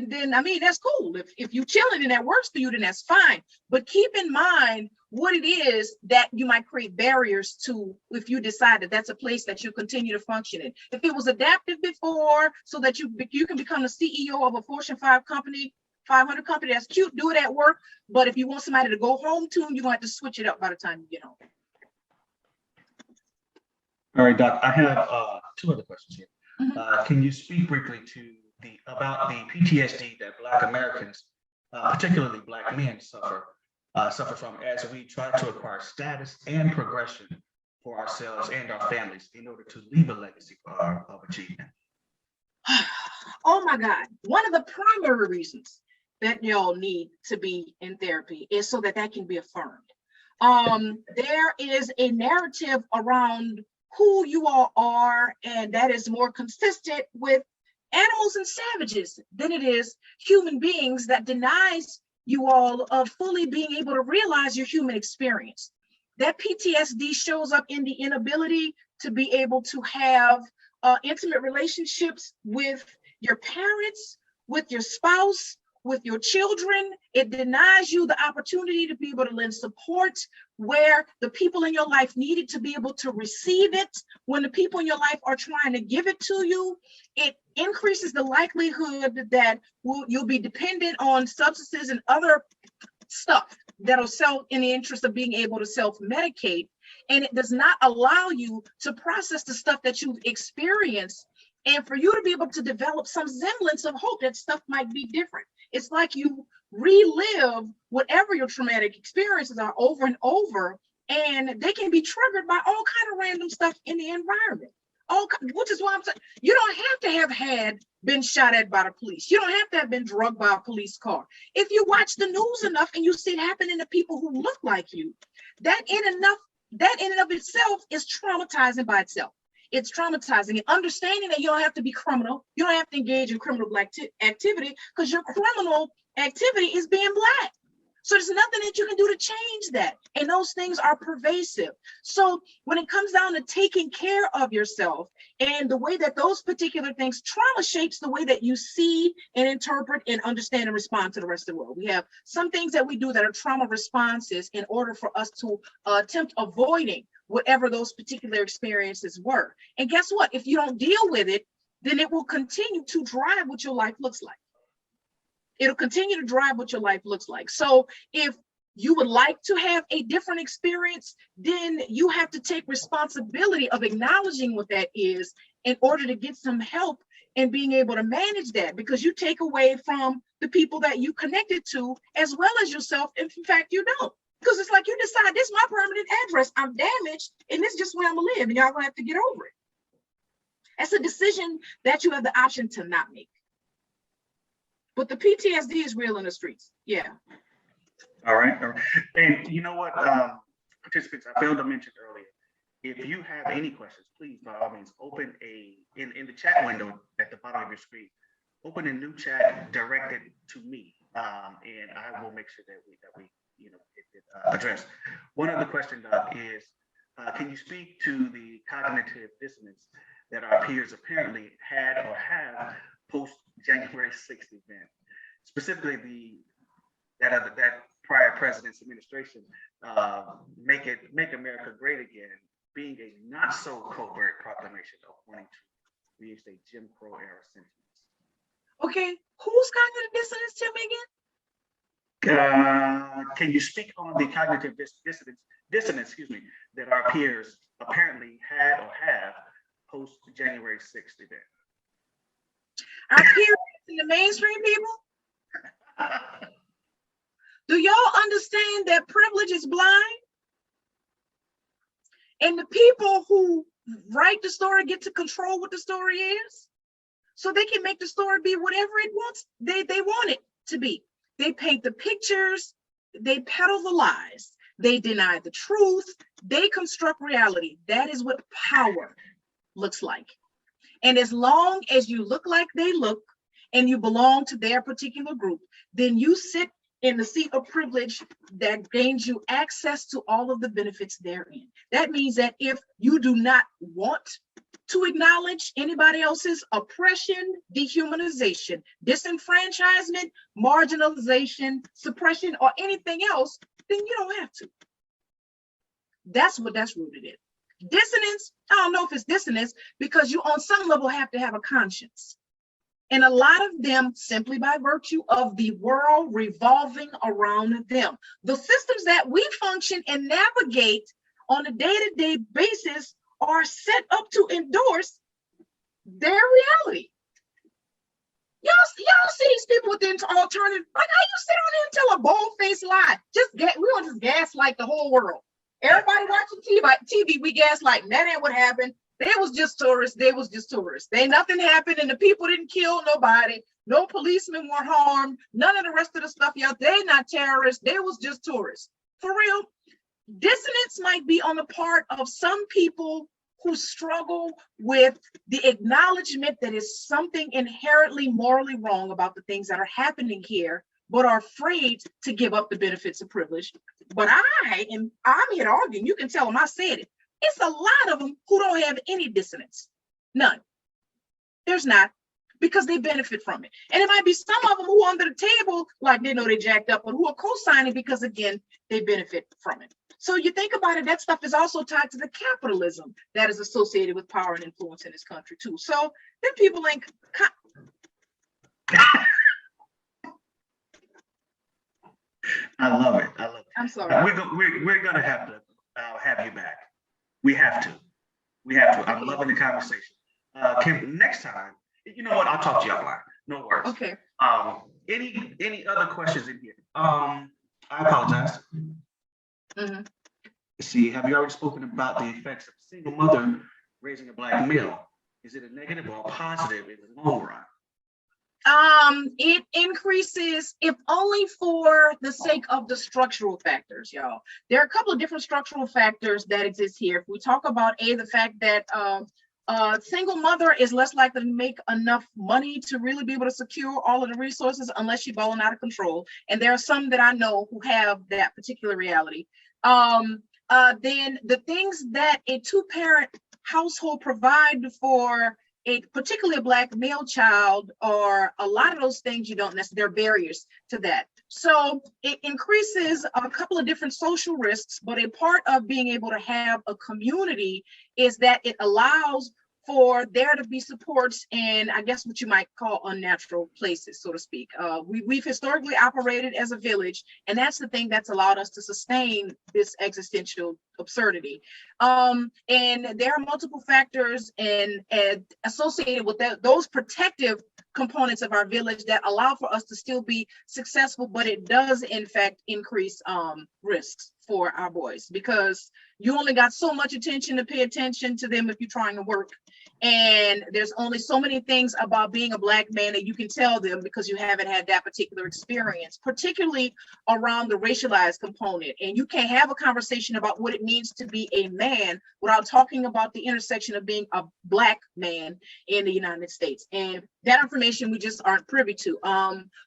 then I mean, that's cool. If you're chilling and that works for you, then that's fine. But keep in mind what it is that you might create barriers to if you decide that that's a place that you continue to function in. If it was adaptive before, so that you can become the CEO of a Fortune 500 company, that's cute, do it at work. But if you want somebody to go home to, you're gonna have to switch it up by the time you get home. All right, Doc, I have two other questions here. Can you speak briefly to about the PTSD that Black Americans, particularly Black men, suffer suffer from as we try to acquire status and progression for ourselves and our families in order to leave a legacy of achievement? Oh my God. One of the primary reasons that y'all need to be in therapy is so that that can be affirmed. There is a narrative around who you all are, and that is more consistent with animals and savages than it is human beings, that denies you all of fully being able to realize your human experience. That PTSD shows up in the inability to be able to have intimate relationships with your parents, with your spouse, with your children. It denies you the opportunity to be able to lend support where the people in your life needed to be able to receive it. When the people in your life are trying to give it to you, it increases the likelihood that you'll be dependent on substances and other stuff that'll sell in the interest of being able to self-medicate. And it does not allow you to process the stuff that you've experienced, and for you to be able to develop some semblance of hope that stuff might be different. It's like you relive whatever your traumatic experiences are over and over, and they can be triggered by all kind of random stuff in the environment. Which is why I'm saying you don't have to have been shot at by the police. You don't have to have been drugged by a police car. If you watch the news enough and you see it happening to people who look like you, that in and of itself is traumatizing by itself. It's traumatizing, and understanding that you don't have to be criminal, you don't have to engage in criminal activity, because your criminal activity is being Black. So there's nothing that you can do to change that. And those things are pervasive. So when it comes down to taking care of yourself and the way that those particular things, trauma shapes the way that you see and interpret and understand and respond to the rest of the world. We have some things that we do that are trauma responses in order for us to attempt avoiding whatever those particular experiences were. And guess what? If you don't deal with it, then it will continue to drive what your life looks like. It'll continue to drive what your life looks like. So if you would like to have a different experience, then you have to take responsibility of acknowledging what that is in order to get some help in being able to manage that, because you take away from the people that you connected to as well as yourself. If in fact you don't, because it's like you decide this is my permanent address, I'm damaged, and this is just where I'm gonna live, and y'all gonna have to get over it. That's a decision that you have the option to not make. But the PTSD is real in the streets. Yeah. All right. And you know what, participants, I failed to mention earlier, if you have any questions, please, by all means, open in the chat window at the bottom of your screen, open a new chat directed to me, and I will make sure that we get it addressed. One other question, Doc, is can you speak to the cognitive dissonance that our peers apparently had or have post January 6th event, specifically that prior president's administration, make America great again, being a not so covert proclamation of wanting to reinstate Jim Crow era sentiments. Okay, who's cognitive dissonance, tell me again? Can you speak on the cognitive dissonance, that our peers apparently had or have post January 6th event? Our peers and the mainstream people? Do y'all understand that privilege is blind? And the people who write the story get to control what the story is, so they can make the story be whatever it wants, they want it to be. They paint the pictures, they peddle the lies, they deny the truth, they construct reality. That is what power looks like. And as long as you look like they look and you belong to their particular group, then you sit in the seat of privilege that gains you access to all of the benefits therein. That means that if you do not want to acknowledge anybody else's oppression, dehumanization, disenfranchisement, marginalization, suppression, or anything else, then you don't have to. That's what that's rooted in. Dissonance, I don't know if it's dissonance, because you on some level have to have a conscience. And a lot of them, simply by virtue of the world revolving around them, the systems that we function and navigate on a day-to-day basis are set up to endorse their reality. Y'all see these people with the alternative, like how you sit on there and tell a bold-faced lie. We want to just gaslight the whole world. Everybody watching TV, we gaslight. That ain't what happened. They was just tourists. Nothing happened, and the people didn't kill nobody. No policemen were harmed. None of the rest of the stuff, y'all. They not terrorists. They was just tourists. For real. Dissonance might be on the part of some people who struggle with the acknowledgement that is something inherently morally wrong about the things that are happening here, but are afraid to give up the benefits of privilege. But I'm here to argue. You can tell them I said it. It's a lot of them who don't have any dissonance. None. There's not, because they benefit from it. And it might be some of them who under the table, like they know they jacked up, but who are co-signing because, again, they benefit from it. So you think about it, that stuff is also tied to the capitalism that is associated with power and influence in this country too. So then people ain't. I love it. I'm sorry. We're gonna have to have you back. We have to. I'm loving the conversation. Kim, next time, you know what? I'll talk to you offline. No worries. Okay. Any other questions in here? I apologize. Mm-hmm. See, have you already spoken about the effects of a single mother raising a Black male? Is it a negative or a positive in the long run? It increases, if only for the sake of the structural factors, y'all. There are a couple of different structural factors that exist here. If we talk about the fact that single mother is less likely to make enough money to really be able to secure all of the resources unless she's balling out of control. And there are some that I know who have that particular reality. Then the things that a two-parent household provide for particularly a Black male child, or a lot of those things you don't necessarily, there are barriers to that. So it increases a couple of different social risks, but a part of being able to have a community is that it allows for there to be supports in, I guess, what you might call unnatural places, so to speak. We've historically operated as a village, and that's the thing that's allowed us to sustain this existential absurdity. And there are multiple factors and associated with those protective components of our village that allow for us to still be successful, but it does in fact increase risks for our boys, because you only got so much attention to pay attention to them if you're trying to work. And there's only so many things about being a Black man that you can tell them because you haven't had that particular experience, particularly around the racialized component. And you can't have a conversation about what it means to be a man without talking about the intersection of being a Black man in the United States. And that information we just aren't privy to.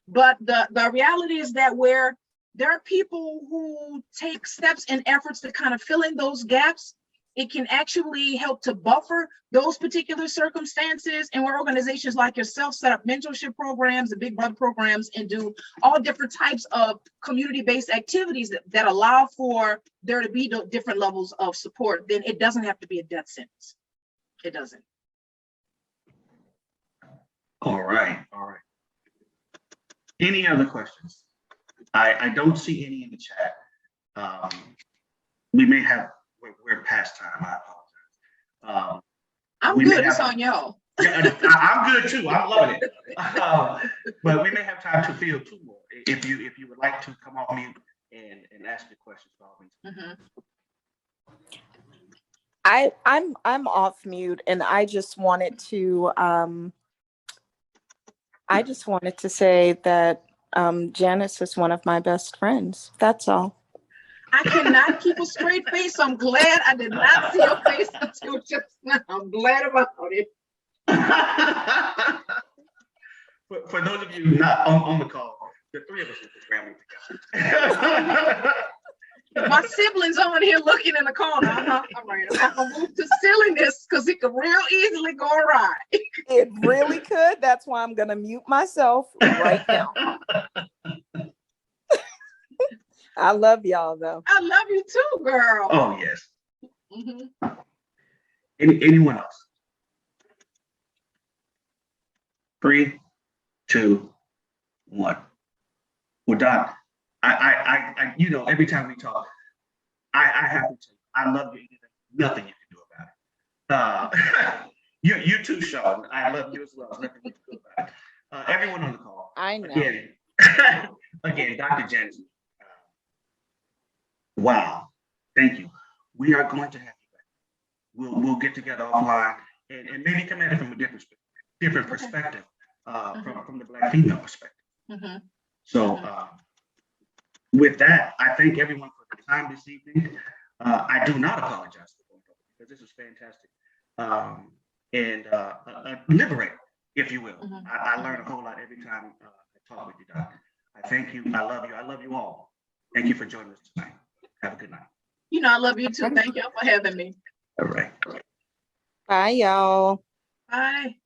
But the reality is that where there are people who take steps and efforts to kind of fill in those gaps, it can actually help to buffer those particular circumstances. And where organizations like yourself set up mentorship programs and Big Brother programs and do all different types of community-based activities that allow for there to be different levels of support, then it doesn't have to be a death sentence. It doesn't. All right. Any other questions? I don't see any in the chat. We may have, we're past time, I apologize. I'm good, it's on y'all. Yeah, I'm good too, I'm loving it. But we may have time to field two more. If you would like to come off mute and ask your questions, by all means. I'm off mute, and I just wanted to say that Janice is one of my best friends. That's all. I cannot keep a straight face. I'm glad I did not see your face until just now. I'm glad about it. For those of you not on the call, the three of us are family together. My siblings on here looking in the corner. All right, I'm gonna move to silliness because it could real easily go awry. It really could. That's why I'm gonna mute myself right now. I love y'all though. I love you too, girl. Oh yes. Anyone else? 3, 2, 1. Well, Doc, I you know, every time we talk, I have to tell you, I love you. Nothing you can do about it. You too, Sean. I love you as well. There's nothing you can do about everyone on the call. I know. Again, again, Dr. Janice. Wow, thank you. We are going to have you back. We'll get together offline and maybe come at it from a different perspective, from the Black female perspective. Mhm. So with that, I thank everyone for the time this evening. I do not apologize for going over because this was fantastic and liberating, if you will. I learn a whole lot every time I talk with you, Doc. I thank you. I love you. I love you all. Thank you for joining us tonight. Have a good night. You know, I love you too. Thank y'all for having me. All right. Bye, y'all. Bye.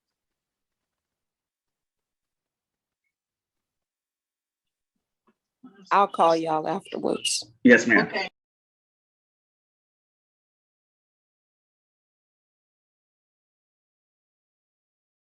I'll call y'all afterwards. Yes, ma'am. Okay.